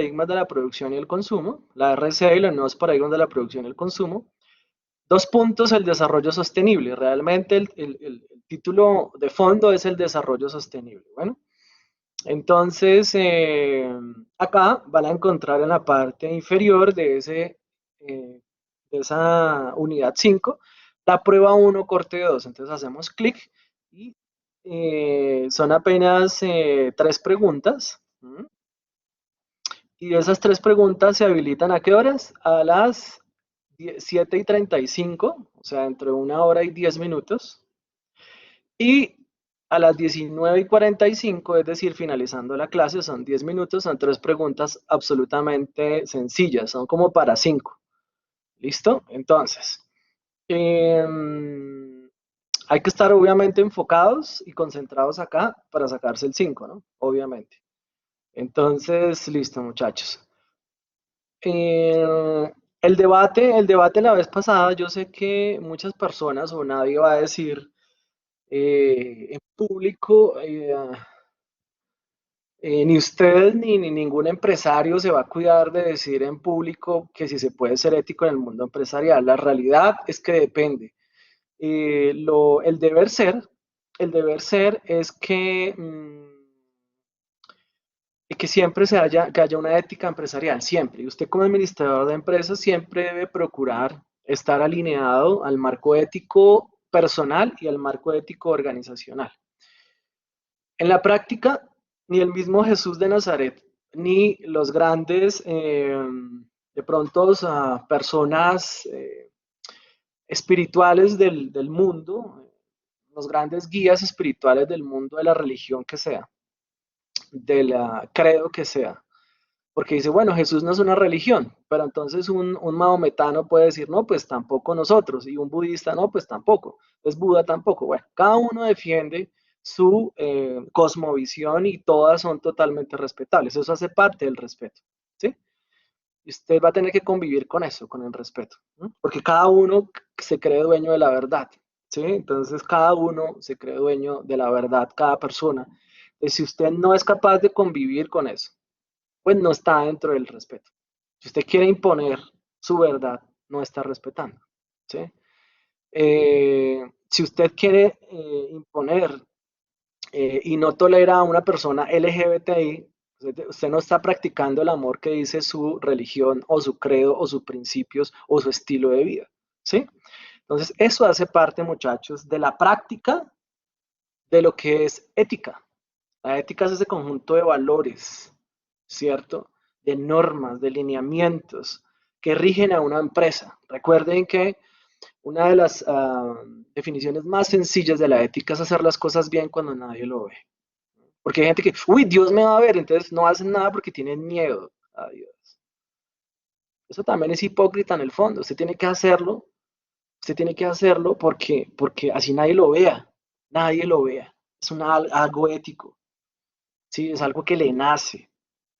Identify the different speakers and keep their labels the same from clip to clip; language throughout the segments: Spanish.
Speaker 1: paradigmas de la producción y el consumo, la RCE y los nuevos paradigmas de la producción y el consumo. Dos puntos, el desarrollo sostenible. Realmente el título de fondo es el desarrollo sostenible. Bueno, entonces acá van a encontrar en la parte inferior de esa unidad 5 la prueba 1 corte 2. Entonces hacemos clic y son apenas 3 preguntas. Y de esas 3 preguntas se habilitan ¿a qué horas? A las 7:35, o sea, entre 1 hora y 10 minutos. Y a las 19:45, es decir, finalizando la clase, son 10 minutos, son 3 preguntas absolutamente sencillas, son como para 5. ¿Listo? Entonces, eh, hay que estar obviamente enfocados y concentrados acá para sacarse el 5, ¿no? Obviamente. Entonces, listo, muchachos. El debate la vez pasada, yo sé que muchas personas o nadie va a decir en público, ni ustedes ni ningún empresario se va a cuidar de decir en público que si se puede ser ético en el mundo empresarial. La realidad es que depende. El deber ser es que siempre que haya una ética empresarial, siempre. Y usted como administrador de empresas siempre debe procurar estar alineado al marco ético personal y al marco ético organizacional. En la práctica, ni el mismo Jesús de Nazaret, ni los grandes, de pronto, personas espirituales del mundo, los grandes guías espirituales del mundo de la religión que sea, de la credo que sea. Porque dice, bueno, Jesús no es una religión, pero entonces un maometano puede decir, no, pues tampoco nosotros, y un budista, no, pues tampoco, es Buda tampoco. Bueno, cada uno defiende su cosmovisión y todas son totalmente respetables. Eso hace parte del respeto, ¿sí? Y usted va a tener que convivir con eso, con el respeto, ¿no? Porque cada uno se cree dueño de la verdad, ¿sí? Entonces cada uno se cree dueño de la verdad, cada persona. Y si usted no es capaz de convivir con eso, pues no está dentro del respeto. Si usted quiere imponer su verdad, no está respetando, ¿sí? Si usted quiere imponer y no tolera a una persona LGBTI, usted no está practicando el amor que dice su religión o su credo o sus principios o su estilo de vida, ¿sí? Entonces, eso hace parte, muchachos, de la práctica de lo que es ética. La ética es ese conjunto de valores, ¿cierto? De normas, de lineamientos que rigen a una empresa. Recuerden que una de las definiciones más sencillas de la ética es hacer las cosas bien cuando nadie lo ve. Porque hay gente que, uy, Dios me va a ver, entonces no hacen nada porque tienen miedo a Dios. Eso también es hipócrita en el fondo. Usted tiene que hacerlo porque así nadie lo vea. Es algo ético, ¿sí? Es algo que le nace,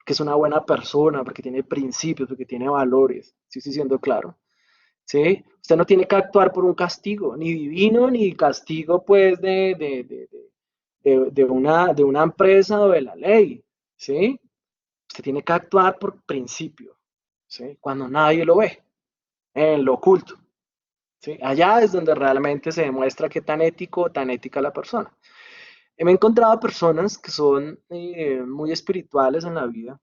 Speaker 1: que es una buena persona, porque tiene principios, porque tiene valores, ¿sí estoy siendo claro? ¿Sí? Usted no tiene que actuar por un castigo, ni divino, ni castigo pues de una empresa o de la ley, ¿sí? Usted tiene que actuar por principio, ¿sí? Cuando nadie lo ve, en lo oculto, ¿sí? Allá es donde realmente se demuestra qué tan ético o tan ética la persona. Me he encontrado personas que son muy espirituales en la vida,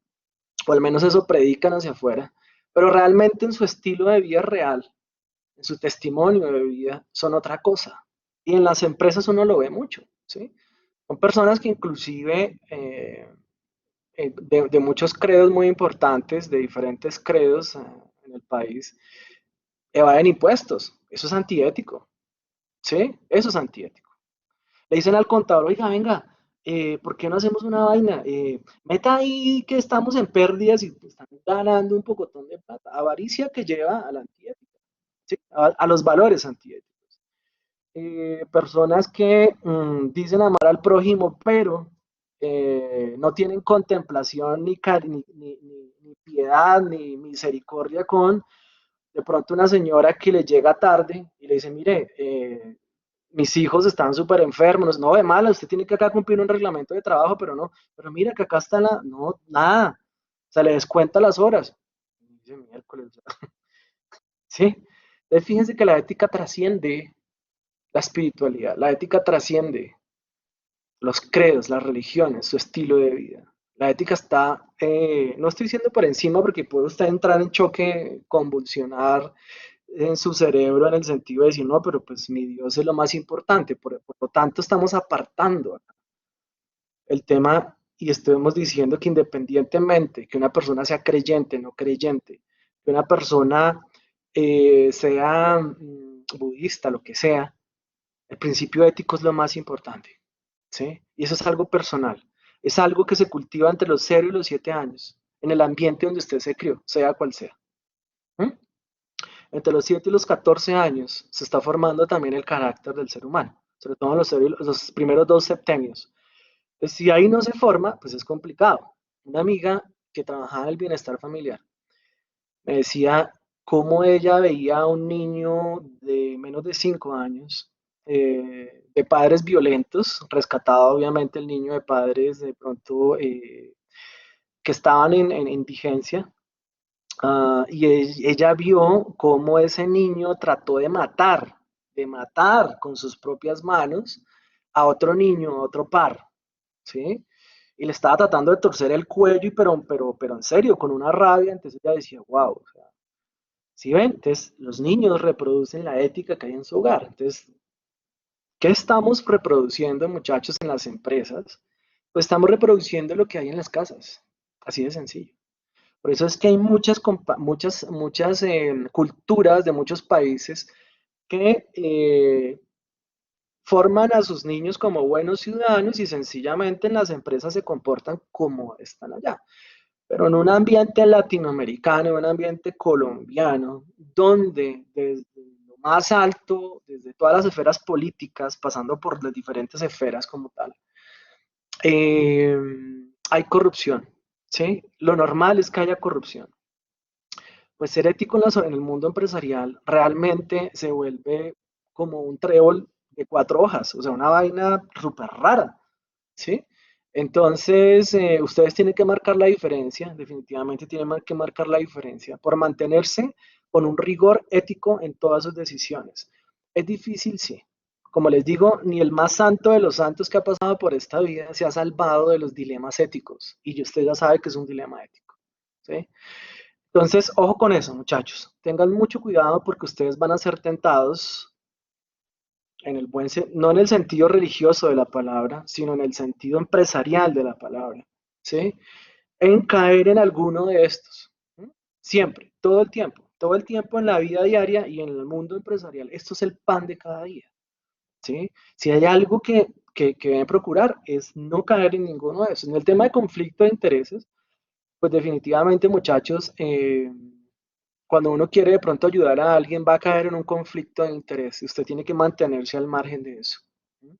Speaker 1: o al menos eso predican hacia afuera, pero realmente en su estilo de vida real, en su testimonio de vida, son otra cosa. Y en las empresas uno lo ve mucho, ¿sí? Son personas que inclusive de muchos credos muy importantes, de diferentes credos en el país, evaden impuestos. Eso es antiético, ¿sí? Eso es antiético. Le dicen al contador, oiga, venga, ¿por qué no hacemos una vaina? Meta ahí que estamos en pérdidas y están ganando un pocotón de plata. Avaricia que lleva a la antiética, ¿sí? A los valores antiéticos. Personas que dicen amar al prójimo, pero no tienen contemplación ni piedad ni misericordia con de pronto una señora que le llega tarde y le dice, mire, mis hijos están súper enfermos, no de mala, usted tiene que acá cumplir un reglamento de trabajo, pero no, pero mira que acá está no, nada. Se le descuenta las horas. Y dice, miércoles, ¿sí? Entonces, fíjense que la ética trasciende la espiritualidad, la ética trasciende los credos, las religiones, su estilo de vida. La ética está, no estoy diciendo por encima porque puede usted entrar en choque, convulsionar en su cerebro en el sentido de decir, no, pero pues mi Dios es lo más importante, por lo tanto estamos apartando el tema y estamos diciendo que independientemente que una persona sea creyente, no creyente, que una persona sea budista, lo que sea, el principio ético es lo más importante. ¿Sí? Y eso es algo personal. Es algo que se cultiva entre los 0 y los 7 años, en el ambiente donde usted se crió, sea cual sea. ¿Mm? Entre los 7 y los 14 años se está formando también el carácter del ser humano, sobre todo en los primeros 2 septenios. Pues si ahí no se forma, pues es complicado. Una amiga que trabajaba en el bienestar familiar me decía cómo ella veía a un niño de menos de 5 años, de padres violentos, rescatado obviamente el niño de padres de pronto que estaban en indigencia, y ella vio cómo ese niño trató de matar con sus propias manos a otro niño, a otro par, ¿sí? Y le estaba tratando de torcer el cuello, pero en serio, con una rabia, entonces ella decía, wow, o sea, ¿sí ven? Entonces, los niños reproducen la ética que hay en su hogar. Entonces, ¿qué estamos reproduciendo, muchachos, en las empresas? Pues estamos reproduciendo lo que hay en las casas. Así de sencillo. Por eso es que hay muchas culturas de muchos países que forman a sus niños como buenos ciudadanos y sencillamente en las empresas se comportan como están allá. Pero en un ambiente latinoamericano, en un ambiente colombiano, donde desde lo más alto, desde todas las esferas políticas, pasando por las diferentes esferas como tal, eh, hay corrupción, ¿sí? Lo normal es que haya corrupción. Pues ser ético en el mundo empresarial realmente se vuelve como un trébol de 4 hojas, o sea, una vaina súper rara, ¿sí? Entonces, ustedes tienen que marcar la diferencia, definitivamente tienen que marcar la diferencia por mantenerse con un rigor ético en todas sus decisiones. Es difícil, sí. Como les digo, ni el más santo de los santos que ha pasado por esta vida se ha salvado de los dilemas éticos. Y usted ya sabe que es un dilema ético, ¿sí? Entonces, ojo con eso, muchachos. Tengan mucho cuidado porque ustedes van a ser tentados en el no en el sentido religioso de la palabra, sino en el sentido empresarial de la palabra, ¿sí? En caer en alguno de estos. ¿Sí? Siempre, todo el tiempo en la vida diaria y en el mundo empresarial. Esto es el pan de cada día, ¿sí? Si hay algo que deben procurar es no caer en ninguno de esos. En el tema de conflicto de intereses, pues definitivamente, muchachos, cuando uno quiere de pronto ayudar a alguien, va a caer en un conflicto de interés y usted tiene que mantenerse al margen de eso. En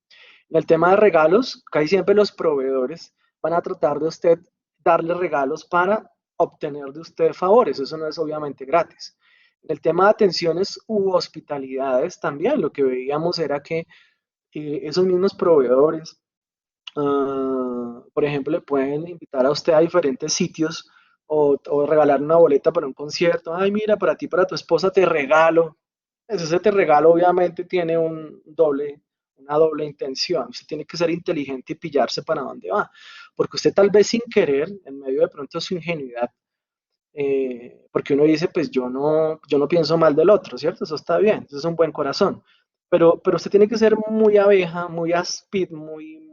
Speaker 1: el tema de regalos, casi siempre los proveedores van a tratar de usted darle regalos para obtener de usted favores, eso no es obviamente gratis. En el tema de atenciones u hospitalidades también lo que veíamos era que esos mismos proveedores, por ejemplo, le pueden invitar a usted a diferentes sitios o regalar una boleta para un concierto. Ay, mira, para ti, para tu esposa te regalo. Ese te regalo obviamente tiene una doble intención. Usted tiene que ser inteligente y pillarse para dónde va. Porque usted tal vez sin querer, en medio de pronto de su ingenuidad, porque uno dice, pues yo no pienso mal del otro, ¿cierto? Eso está bien, eso es un buen corazón. Pero usted tiene que ser muy abeja, muy aspid, muy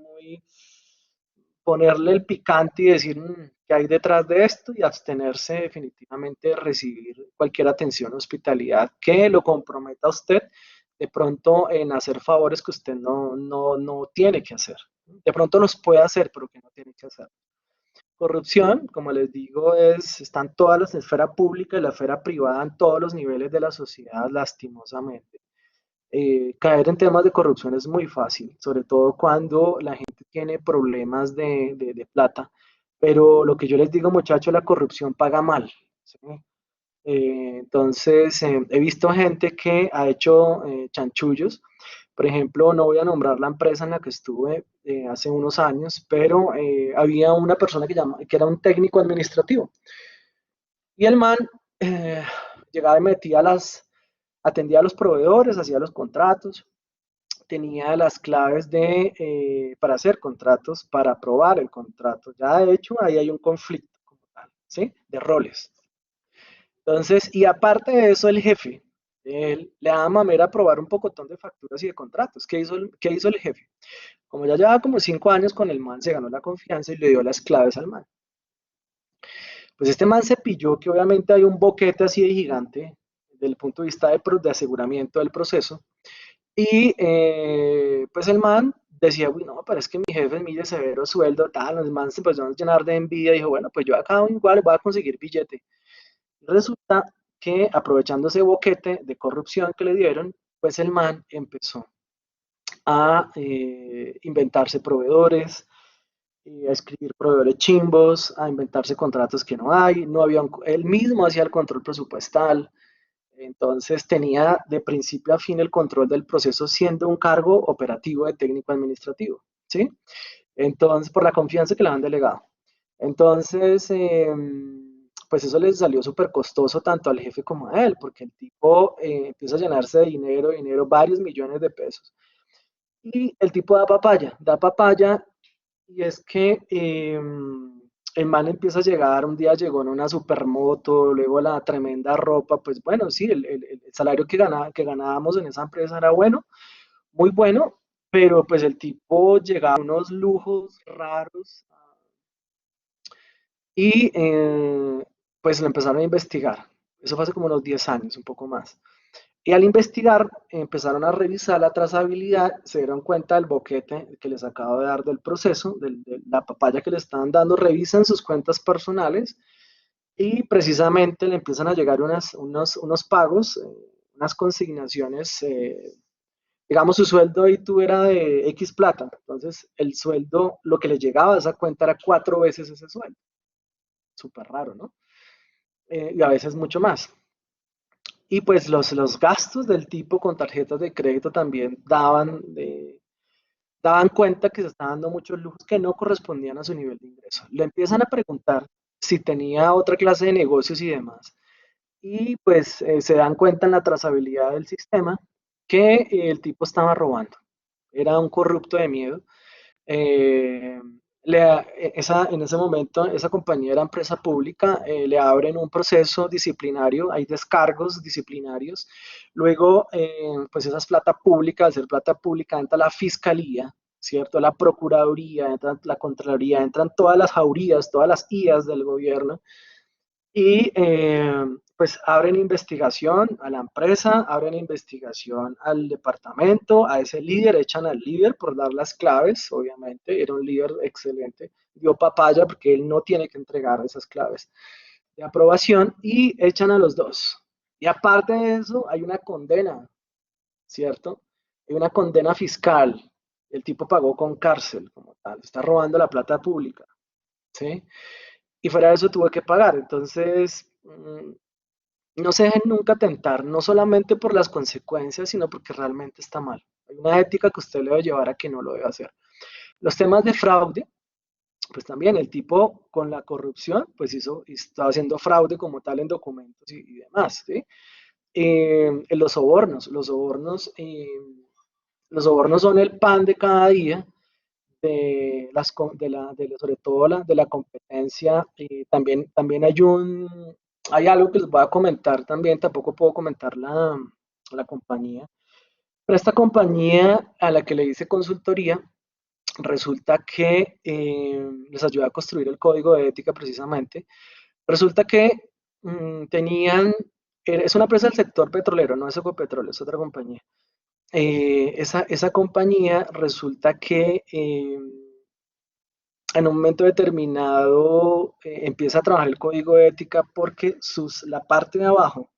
Speaker 1: ponerle el picante y decir qué hay detrás de esto y abstenerse definitivamente de recibir cualquier atención o hospitalidad que lo comprometa a usted de pronto en hacer favores que usted no tiene que hacer. De pronto los puede hacer, pero que no tiene que hacer. Corrupción, como les digo, está en todas las esfera pública y la esfera privada, en todos los niveles de la sociedad, lastimosamente. Caer en temas de corrupción es muy fácil, sobre todo cuando la gente tiene problemas de plata. Pero lo que yo les digo, muchachos, la corrupción paga mal, ¿sí? Entonces, he visto gente que ha hecho chanchullos, Por ejemplo, no voy a nombrar la empresa en la que estuve hace unos años, pero había una persona que era un técnico administrativo. Y el man eh, llegaba y atendía a los proveedores, hacía los contratos, tenía las claves para hacer contratos, para aprobar el contrato. Ya de hecho, ahí hay un conflicto como tal, ¿sí? De roles. Entonces, y aparte de eso, el jefe, él le daba mamera aprobar un pocotón de facturas y de contratos. ¿Qué hizo el jefe? Como ya llevaba como 5 años con el man, se ganó la confianza y le dio las claves al man. Pues este man se pilló que obviamente hay un boquete así de gigante desde el punto de vista de aseguramiento del proceso. Y pues el man decía, uy, no, pero es que mi jefe es mi de severo sueldo, tal, el man se empezó a llenar de envidia y dijo, bueno, pues yo acá igual voy a conseguir billete. Resulta que aprovechando ese boquete de corrupción que le dieron, pues el man empezó a inventarse proveedores, a escribir proveedores chimbos, a inventarse contratos que no hay, no había él mismo hacía el control presupuestal, entonces tenía de principio a fin el control del proceso siendo un cargo operativo de técnico administrativo, ¿sí? Entonces, por la confianza que le han delegado. Entonces, pues eso les salió súper costoso tanto al jefe como a él, porque el tipo empieza a llenarse de dinero, varios millones de pesos. Y el tipo da papaya, y es que el man empieza a llegar, un día llegó en una supermoto, luego la tremenda ropa, pues bueno, sí, el salario que ganábamos en esa empresa era bueno, muy bueno, pero pues el tipo llegaba a unos lujos raros y pues lo empezaron a investigar. Eso fue hace como unos 10 años, un poco más. Y al investigar, empezaron a revisar la trazabilidad, se dieron cuenta del boquete que les acabo de dar del proceso, de la papaya que le estaban dando, revisan sus cuentas personales y precisamente le empiezan a llegar unos pagos, unas consignaciones, digamos su sueldo y tú era de X plata, entonces el sueldo, lo que le llegaba a esa cuenta era 4 veces ese sueldo, súper raro, ¿no? Y a veces mucho más. Y pues los gastos del tipo con tarjetas de crédito también daban cuenta que se estaban dando muchos lujos que no correspondían a su nivel de ingreso. Le empiezan a preguntar si tenía otra clase de negocios y demás. Y pues se dan cuenta en la trazabilidad del sistema que el tipo estaba robando. Era un corrupto de miedo. Eh, en ese momento, esa compañía era empresa pública, le abren un proceso disciplinario, hay descargos disciplinarios. Luego, pues esa es plata pública, al ser plata pública entra la fiscalía, ¿cierto? La procuraduría, entra la contraloría, entran todas las jaurías, todas las IAs del gobierno y pues abren investigación a la empresa, abren investigación al departamento, a ese líder, echan al líder por dar las claves, obviamente, era un líder excelente, dio papaya porque él no tiene que entregar esas claves de aprobación y echan a los dos. Y aparte de eso, hay una condena, ¿cierto? Hay una condena fiscal. El tipo pagó con cárcel como tal, está robando la plata pública, ¿sí? Y fuera de eso tuve que pagar. Entonces, no se dejen nunca tentar, no solamente por las consecuencias, sino porque realmente está mal. Hay una ética que usted le debe llevar a que no lo debe hacer. Los temas de fraude, pues también el tipo con la corrupción, pues estaba haciendo fraude como tal en documentos y demás, ¿sí? Los sobornos son el pan de cada día sobre todo de la competencia. También hay algo que les voy a comentar también, tampoco puedo comentar la compañía, pero esta compañía a la que le hice consultoría, resulta que les ayuda a construir el código de ética precisamente. Resulta que es una empresa del sector petrolero, no es Ecopetrol, es otra compañía. Esa compañía resulta que en un momento determinado empieza a trabajar el código de ética porque la parte de abajo,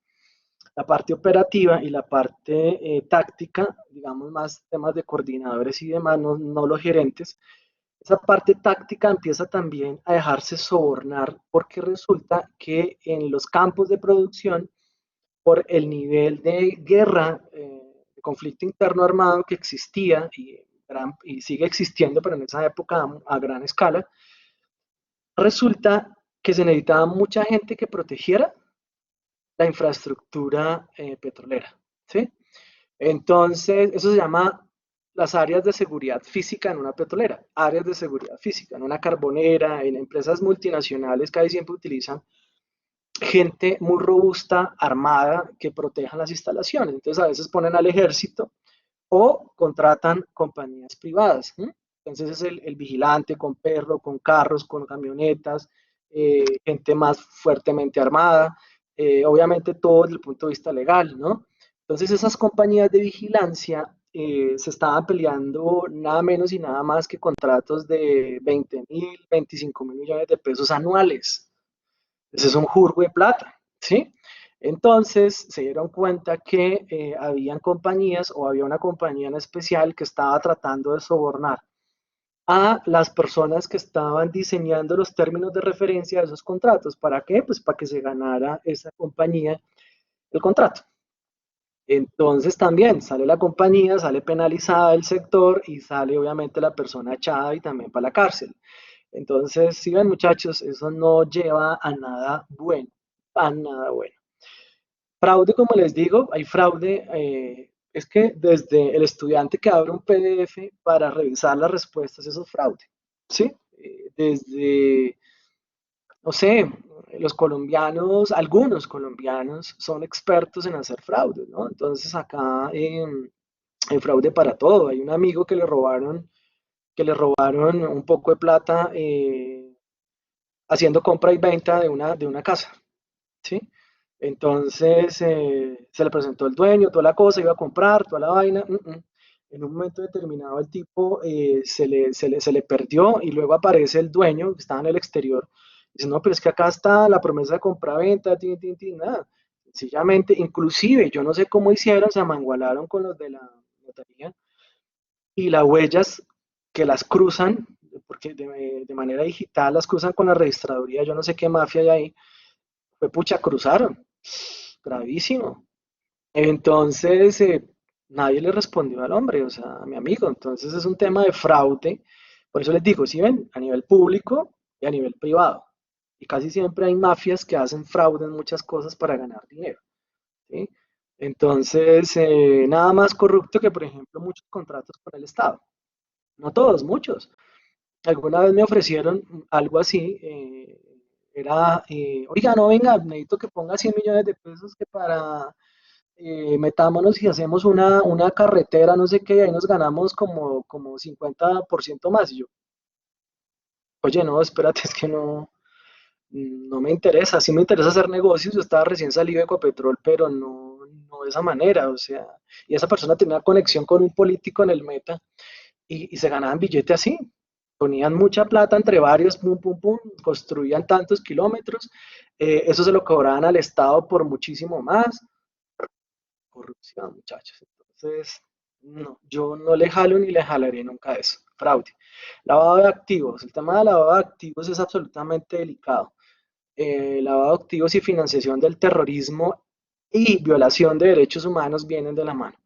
Speaker 1: la parte operativa y la parte táctica, digamos más temas de coordinadores y demás, no los gerentes, esa parte táctica empieza también a dejarse sobornar porque resulta que en los campos de producción, por el nivel de guerra, de conflicto interno armado que existía y sigue existiendo, pero en esa época a gran escala, resulta que se necesitaba mucha gente que protegiera la infraestructura petrolera, ¿sí? Entonces, eso se llama las áreas de seguridad física en una petrolera, áreas de seguridad física, en una carbonera, en empresas multinacionales casi siempre utilizan gente muy robusta, armada, que proteja las instalaciones. Entonces, a veces ponen al ejército o contratan compañías privadas. ¿Sí? Entonces, es el vigilante con perro, con carros, con camionetas, gente más fuertemente armada, obviamente todo desde el punto de vista legal, ¿no? Entonces, esas compañías de vigilancia se estaban peleando nada menos y nada más que contratos de 20.000, 25.000 millones de pesos anuales. Ese es un jurgo de plata, ¿sí? Entonces se dieron cuenta que habían compañías o había una compañía en especial que estaba tratando de sobornar a las personas que estaban diseñando los términos de referencia de esos contratos. ¿Para qué? Pues para que se ganara esa compañía el contrato. Entonces también sale la compañía, sale penalizada el sector y sale obviamente la persona echada y también para la cárcel. Entonces, si ven muchachos, eso no lleva a nada bueno, a nada bueno. Fraude, como les digo, hay fraude, es que desde el estudiante que abre un PDF para revisar las respuestas, eso es fraude, ¿sí? Desde, no sé, los colombianos, algunos colombianos son expertos en hacer fraude, ¿no? Entonces acá hay fraude para todo. Hay un amigo que le robaron un poco de plata haciendo compra y venta de una casa, ¿sí? Entonces se le presentó el dueño, toda la cosa, iba a comprar, toda la vaina. En un momento determinado el tipo se le perdió y luego aparece el dueño que estaba en el exterior. Dice, no, pero es que acá está la promesa de compra-venta, tin, tin, tin, nada. Sencillamente, inclusive, yo no sé cómo hicieron, se amangualaron con los de la notaría y las huellas que las cruzan, porque de manera digital las cruzan con la registraduría, yo no sé qué mafia hay ahí, fue pucha, cruzaron, gravísimo. Entonces, nadie le respondió al hombre, o sea, a mi amigo. Entonces es un tema de fraude. Por eso les digo, si ven, a nivel público y a nivel privado. Y casi siempre hay mafias que hacen fraude en muchas cosas para ganar dinero. ¿Sí? Entonces, nada más corrupto que, por ejemplo, muchos contratos con el Estado. No todos, muchos. Alguna vez me ofrecieron algo así. Era, oiga, no, venga, necesito que ponga 100 millones de pesos que para metámonos y hacemos una carretera, no sé qué, y ahí nos ganamos como 50% más. Y yo, oye, no, espérate, es que no me interesa. Sí me interesa hacer negocios. Yo estaba recién salido de Ecopetrol, pero no de esa manera. O sea, y esa persona tenía conexión con un político en el Meta y se ganaban billete así. Ponían mucha plata entre varios, pum, pum, pum, construían tantos kilómetros. Eso se lo cobraban al Estado por muchísimo más. Corrupción, muchachos. Entonces, no, yo no le jalo ni le jalaré nunca eso. Fraude. Lavado de activos. El tema de lavado de activos es absolutamente delicado. Lavado de activos y financiación del terrorismo y violación de derechos humanos vienen de la mano.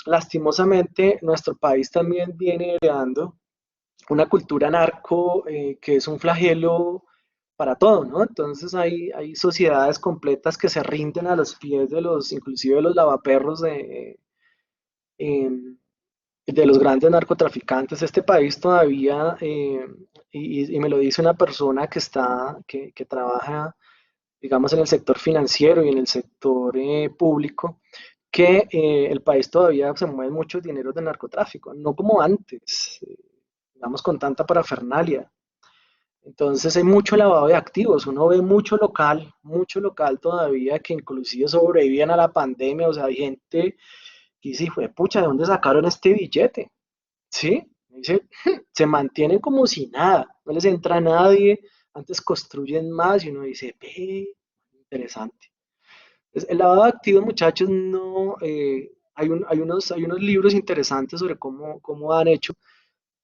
Speaker 1: Lastimosamente, nuestro país también viene heredando una cultura narco que es un flagelo para todo, ¿no? Entonces hay sociedades completas que se rinden a los pies inclusive de los lavaperros em, de los grandes narcotraficantes. Este país todavía, y me lo dice una persona que trabaja, digamos, en el sector financiero y en el sector público, que el país todavía se mueve muchos dineros de narcotráfico, no como antes, digamos, con tanta parafernalia. Entonces hay mucho lavado de activos, uno ve mucho local todavía que inclusive sobrevivían a la pandemia, o sea, hay gente que dice, "Hijo de pucha, ¿de dónde sacaron este billete? ¿Sí? Dice, se mantienen como si nada, no les entra nadie, antes construyen más y uno dice, ve, interesante. El lavado de activos, muchachos, no, hay unos libros interesantes sobre cómo han hecho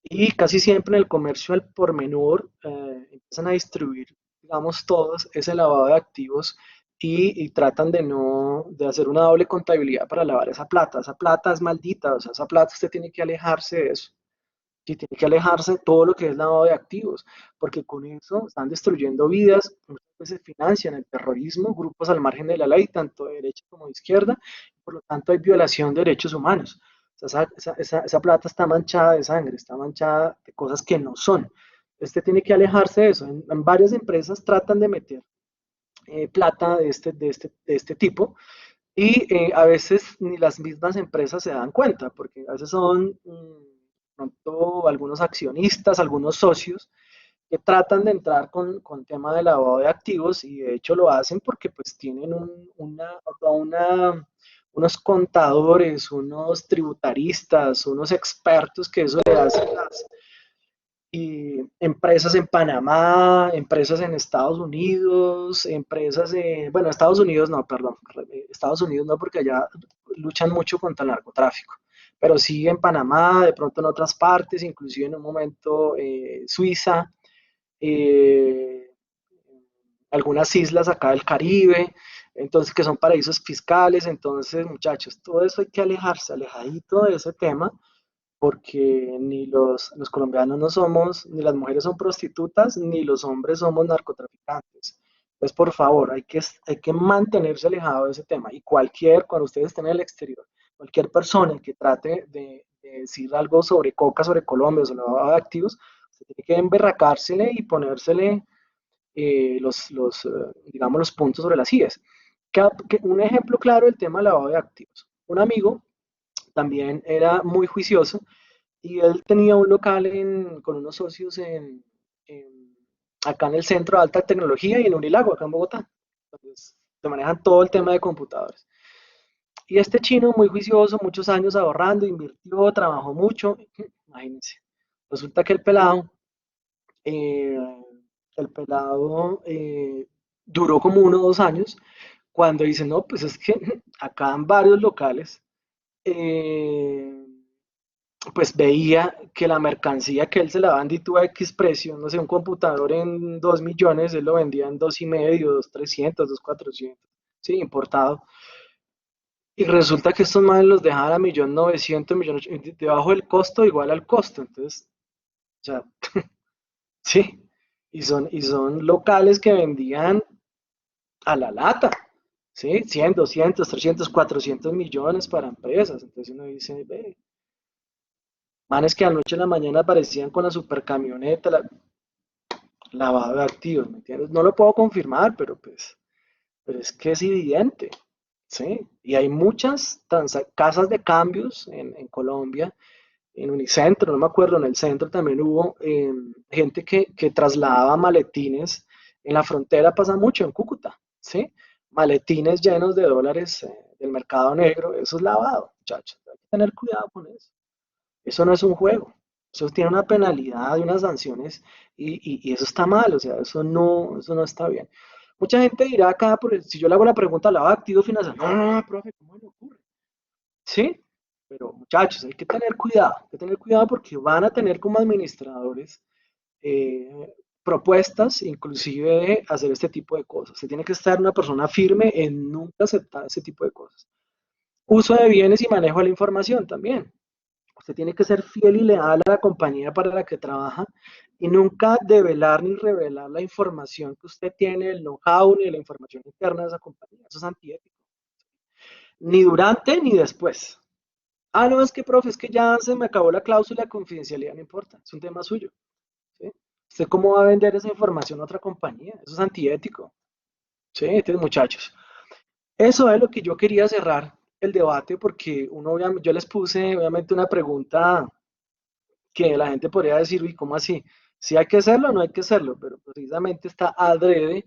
Speaker 1: y casi siempre en el comercio al por menor empiezan a distribuir, digamos, todos ese lavado de activos y tratan de no, de hacer una doble contabilidad para lavar esa plata. Esa plata es maldita, o sea, esa plata usted tiene que alejarse de eso. Y tiene que alejarse de todo lo que es lavado de activos, porque con eso están destruyendo vidas, muchas veces financian el terrorismo, grupos al margen de la ley, tanto de derecha como de izquierda, por lo tanto hay violación de derechos humanos. O sea, esa plata está manchada de sangre, está manchada de cosas que no son. Usted tiene que alejarse de eso. En varias empresas tratan de meter plata de este tipo y a veces ni las mismas empresas se dan cuenta, porque a veces son pronto algunos accionistas, algunos socios que tratan de entrar con tema de lavado de activos y de hecho lo hacen porque pues tienen unos contadores, unos tributaristas, unos expertos que eso le hacen y empresas en Panamá, empresas en Estados Unidos, empresas en, bueno, Estados Unidos no, perdón, Estados Unidos no porque allá luchan mucho contra el narcotráfico, pero sí en Panamá, de pronto en otras partes, inclusive en un momento Suiza, eh, algunas islas acá del Caribe, entonces que son paraísos fiscales, entonces muchachos, todo eso hay que alejarse, alejadito de ese tema porque ni los colombianos no somos, ni las mujeres son prostitutas, ni los hombres somos narcotraficantes. Entonces, por favor, hay que mantenerse alejado de ese tema. Y cuando ustedes estén en el exterior, cualquier persona que trate de decir algo sobre Coca, sobre Colombia, sobre lavado de activos, usted tiene que emberracársele y ponérsele digamos, los puntos sobre las IES. Un ejemplo claro del tema del lavado de activos. Un amigo también era muy juicioso y él tenía un local con unos socios acá en el centro de alta tecnología y en Unilago, acá en Bogotá. Entonces, se manejan todo el tema de computadores. Y este chino, muy juicioso, muchos años ahorrando, invirtió, trabajó mucho. Imagínense. Resulta que eh, el pelado duró como 1 o 2 años cuando dice, no, pues es que acá en varios locales eh, pues veía que la mercancía que él se la vendía a X precio, no sé, un computador en 2 millones, él lo vendía en 2,5, 2,300, 2,400, sí, importado. Y resulta que estos manes los dejaban a 1,900,000, 1,800,000, debajo del costo, igual al costo. Entonces, o sea, sí, y son locales que vendían a la lata, ¿sí? 100, 200, 300, 400 millones para empresas. Entonces uno dice, ve, manes que anoche en la mañana aparecían con la supercamioneta, lavado de activos, ¿me entiendes? No lo puedo confirmar, pero es que es evidente, ¿sí? Y hay muchas casas de cambios en Colombia, en Unicentro, no me acuerdo, en el centro también hubo gente que trasladaba maletines. En la frontera pasa mucho, en Cúcuta, ¿sí? Maletines llenos de dólares del mercado negro, eso es lavado, muchachos. Hay que tener cuidado con eso. Eso no es un juego. Eso tiene una penalidad y unas sanciones y eso está mal, o sea, eso no está bien. Mucha gente dirá acá, si yo le hago la pregunta, ¿la va activo financiero? No, no, no, profe, ¿cómo le ocurre? Sí, pero muchachos, hay que tener cuidado porque van a tener como administradores propuestas, inclusive de hacer este tipo de cosas. Se tiene que estar una persona firme en nunca aceptar ese tipo de cosas. Uso de bienes y manejo de la información también. Usted tiene que ser fiel y leal a la compañía para la que trabaja y nunca develar ni revelar la información que usted tiene, el know-how ni la información interna de esa compañía. Eso es antiético. Ni durante ni después. Ah, no, es que, profe, es que ya se me acabó la cláusula de confidencialidad, no importa, es un tema suyo. ¿Sí? ¿Usted cómo va a vender esa información a otra compañía? Eso es antiético. ¿Sí? Entonces, muchachos, eso es lo que yo quería cerrar el debate porque yo les puse obviamente una pregunta que la gente podría decir, uy, ¿cómo así? Si hay que hacerlo o no hay que hacerlo, pero precisamente está adrede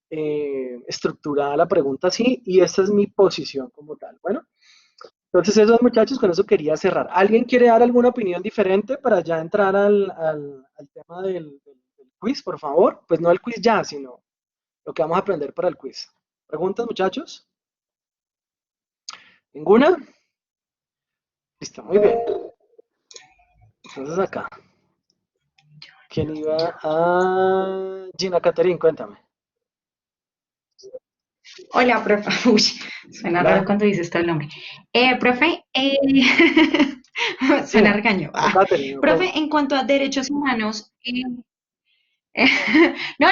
Speaker 1: estructurada la pregunta así y esa es mi posición como tal. Bueno, entonces esos muchachos, con eso quería cerrar. ¿Alguien quiere dar alguna opinión diferente para ya entrar al tema del quiz, por favor? Pues no el quiz ya, sino lo que vamos a aprender para el quiz. ¿Preguntas, muchachos? ¿Ninguna? Listo, muy bien. Entonces acá. ¿Quién iba a...? Gina Caterín, cuéntame.
Speaker 2: Hola, profe. Uy, suena raro
Speaker 1: Hola.
Speaker 2: cuando dices todo el nombre. Profe,
Speaker 1: Sí,
Speaker 2: suena regaño.
Speaker 1: no, Katherine, no
Speaker 2: Profe,
Speaker 1: problema.
Speaker 2: en cuanto a derechos humanos, no,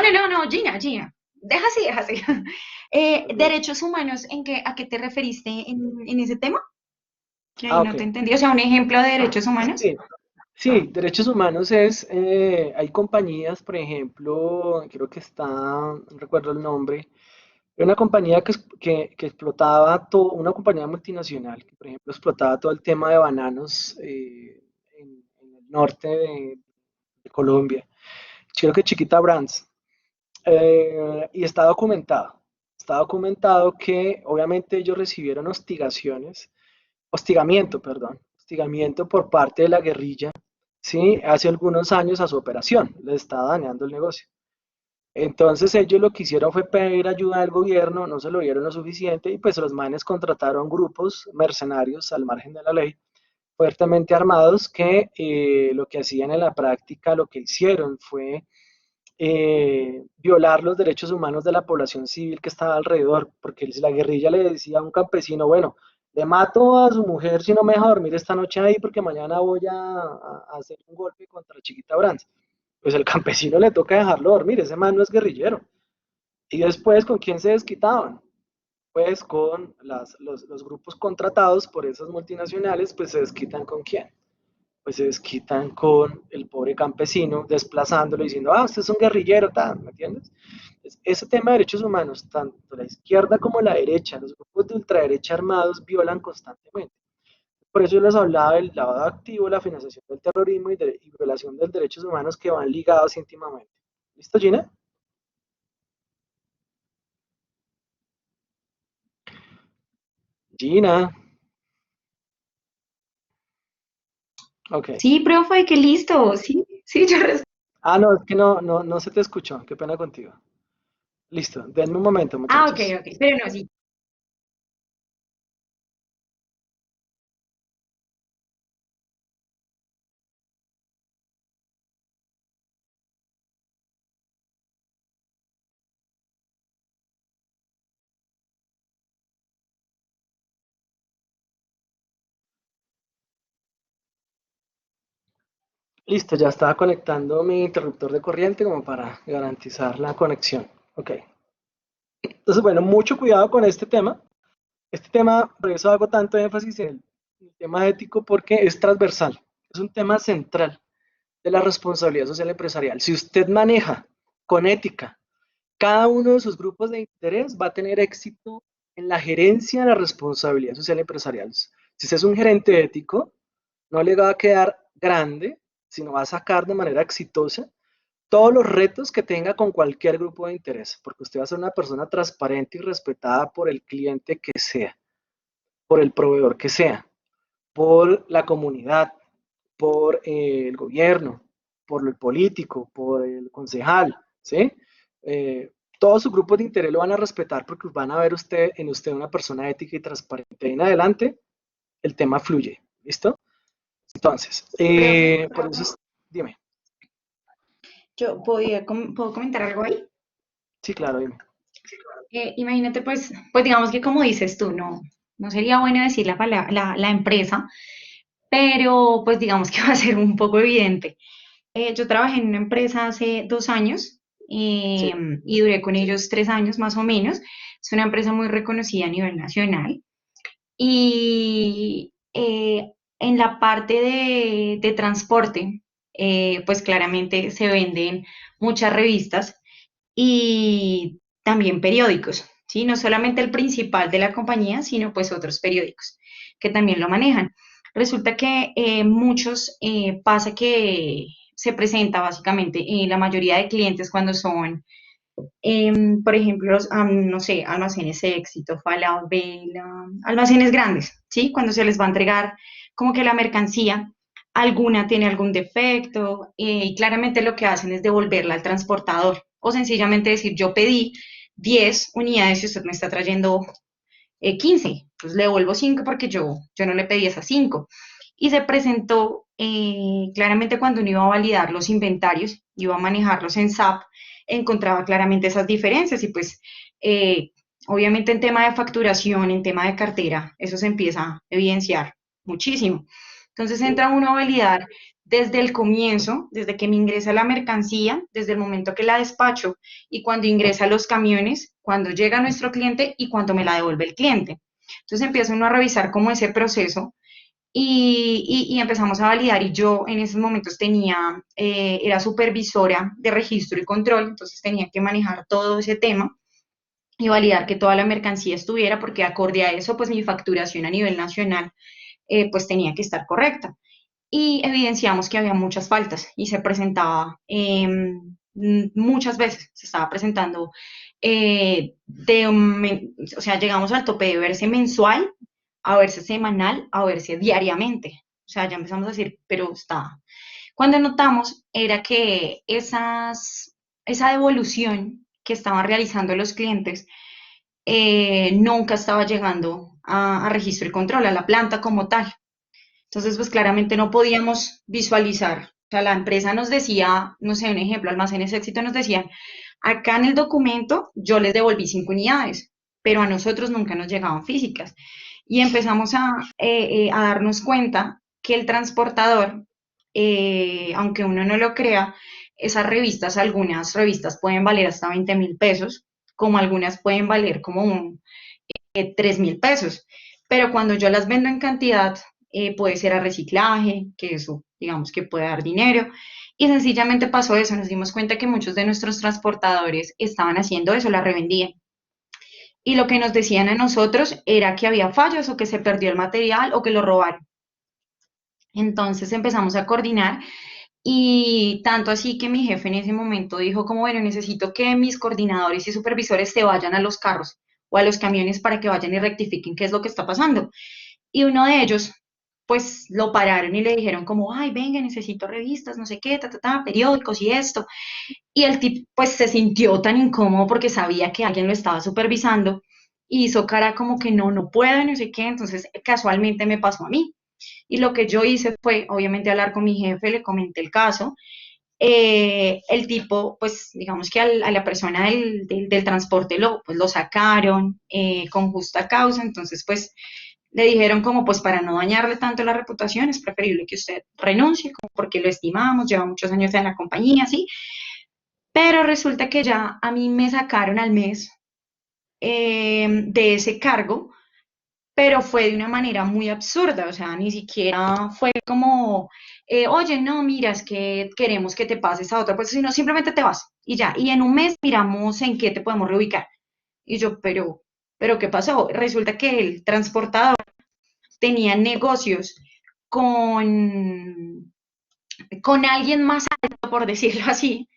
Speaker 2: Gina, deja así.
Speaker 1: Ok.
Speaker 2: Derechos humanos, ¿a qué te referiste en ese tema? Que ahí
Speaker 1: Ah,
Speaker 2: no
Speaker 1: ok.
Speaker 2: te entendí. O sea, un ejemplo de derechos humanos.
Speaker 1: Sí, sí, derechos humanos es, hay compañías, por ejemplo, creo que está, no recuerdo el nombre, era una compañía que explotaba todo, una compañía multinacional que, por ejemplo, explotaba todo el tema de bananos en el norte de Colombia. Creo que Chiquita Brands. Y está documentado que obviamente ellos recibieron hostigamiento por parte de la guerrilla, ¿sí? Hace algunos años a su operación, les estaba dañando el negocio. Entonces ellos lo que hicieron fue pedir ayuda al gobierno, no se lo dieron lo suficiente y pues los manes contrataron grupos mercenarios al margen de la ley, fuertemente armados, que lo que hacían en la práctica, lo que hicieron fue violar los derechos humanos de la población civil que estaba alrededor, porque si la guerrilla le decía a un campesino, bueno, le mato a su mujer si no me deja dormir esta noche ahí porque mañana voy a hacer un golpe contra Chiquita Brands. Pues el campesino le toca dejarlo dormir, ese man no es guerrillero. Y después, ¿con quién se desquitaban? Pues con los grupos contratados por esas multinacionales, pues se desquitan con quién, pues se desquitan con el pobre campesino, desplazándolo, diciendo, ah, usted es un guerrillero, ¿me entiendes? Entonces, ese tema de derechos humanos, tanto la izquierda como la derecha, los grupos de ultraderecha armados violan constantemente. Por eso yo les hablaba del lavado activo, la financiación del terrorismo y violación de derechos humanos que van ligados íntimamente. ¿Listo, Gina? Gina, ok.
Speaker 2: Sí, profe, que listo. Sí,
Speaker 1: Ah, no, es que no se te escuchó, qué pena contigo. Listo, denme un momento,
Speaker 2: Ok,
Speaker 1: muchachos.
Speaker 2: ok. Pero no, sí.
Speaker 1: Listo, ya estaba conectando mi interruptor de corriente como para garantizar la conexión. Ok. Entonces, bueno, mucho cuidado con este tema. Este tema, por eso hago tanto énfasis en el tema ético, porque es transversal. Es un tema central de la responsabilidad social empresarial. Si usted maneja con ética cada uno de sus grupos de interés, va a tener éxito en la gerencia de la responsabilidad social empresarial. Si usted es un gerente ético, no le va a quedar grande, sino va a sacar de manera exitosa todos los retos que tenga con cualquier grupo de interés, porque usted va a ser una persona transparente y respetada por el cliente que sea, por el proveedor que sea, por la comunidad, por el gobierno, por el político, por el concejal, ¿sí? Eh, todos sus grupos de interés lo van a respetar porque van a ver en usted una persona ética y transparente. Y en adelante, el tema fluye, ¿listo? Entonces,
Speaker 2: Profe,
Speaker 1: por eso, dime.
Speaker 2: ¿puedo comentar algo ahí?
Speaker 1: Sí, claro, dime.
Speaker 2: Imagínate, pues digamos que como dices tú, no sería bueno decir la empresa, pero pues digamos que va a ser un poco evidente. Yo trabajé en una empresa hace 2 años
Speaker 1: Sí,
Speaker 2: y duré con ellos 3 años más o menos. Es una empresa muy reconocida a nivel nacional y en la parte de transporte, pues claramente se venden muchas revistas y también periódicos, ¿sí? No solamente el principal de la compañía, sino pues otros periódicos que también lo manejan. Resulta que muchos pasa que se presenta básicamente la mayoría de clientes cuando son, por ejemplo, no sé, almacenes Éxito, Falabella, almacenes grandes, ¿sí? Cuando se les va a entregar como que la mercancía, alguna tiene algún defecto y claramente lo que hacen es devolverla al transportador o sencillamente decir, yo pedí 10 unidades y usted me está trayendo 15, pues le devuelvo 5 porque yo no le pedí esas 5. Y se presentó claramente cuando uno iba a validar los inventarios, iba a manejarlos en SAP, encontraba claramente esas diferencias y pues obviamente en tema de facturación, en tema de cartera, eso se empieza a evidenciar muchísimo. Entonces
Speaker 1: Sí.
Speaker 2: entra uno a validar desde el comienzo, desde que me ingresa la mercancía, desde el momento que la despacho y cuando ingresa a los camiones, cuando llega nuestro cliente y cuando me la devuelve el cliente. Entonces empieza uno a revisar como ese proceso y empezamos a validar y yo en esos momentos tenía, era supervisora de registro y control, entonces tenía que manejar todo ese tema y validar que toda la mercancía estuviera, porque acorde a eso, pues mi facturación a nivel nacional, pues tenía que estar correcta. Y evidenciamos que había muchas faltas y se presentaba muchas veces, se estaba presentando, o sea, llegamos al tope de verse mensual, a verse semanal, a verse diariamente. O sea, ya empezamos a decir, pero está. Cuando notamos era que esa devolución que estaban realizando los clientes nunca estaba llegando a registro y control, a la planta como tal. Entonces, pues claramente no podíamos visualizar. O sea, la empresa nos decía, no sé, un ejemplo, Almacenes Éxito nos decían, acá en el documento yo les devolví 5 unidades, pero a nosotros nunca nos llegaban físicas. Y empezamos a darnos cuenta que el transportador, aunque uno no lo crea, esas revistas, algunas revistas pueden valer hasta 20.000 pesos, como algunas pueden valer como 3.000 pesos. Pero cuando yo las vendo en cantidad, puede ser a reciclaje, que eso, digamos, que puede dar dinero. Y sencillamente pasó eso, nos dimos cuenta que muchos de nuestros transportadores estaban haciendo eso, la revendían. Y lo que nos decían a nosotros era que había fallos o que se perdió el material o que lo robaron. Entonces empezamos a coordinar y tanto así que mi jefe en ese momento dijo como, bueno, necesito que mis coordinadores y supervisores se vayan a los carros o a los camiones para que vayan y rectifiquen qué es lo que está pasando. Y uno de ellos, pues lo pararon y le dijeron como, ay, venga, necesito revistas, no sé qué, periódicos y esto. Y el tipo, pues se sintió tan incómodo porque sabía que alguien lo estaba supervisando y hizo cara como que no, no puedo, no sé qué. Entonces, casualmente me pasó a mí. Y lo que yo hice fue, obviamente, hablar con mi jefe, le comenté el caso. El tipo, pues digamos que a la persona del transporte pues, lo sacaron con justa causa, entonces pues le dijeron como pues para no dañarle tanto la reputación es preferible que usted renuncie, como porque lo estimamos, lleva muchos años en la compañía, sí, pero resulta que ya a mí me sacaron al mes de ese cargo, pero fue de una manera muy absurda, o sea, ni siquiera fue como, oye, no, mira, es que queremos que te pases a otra, pues sino simplemente te vas y ya, y en un mes miramos en qué te podemos reubicar. Y yo, pero ¿qué pasó? Resulta que el transportador tenía negocios con, con alguien más alto, por decirlo así,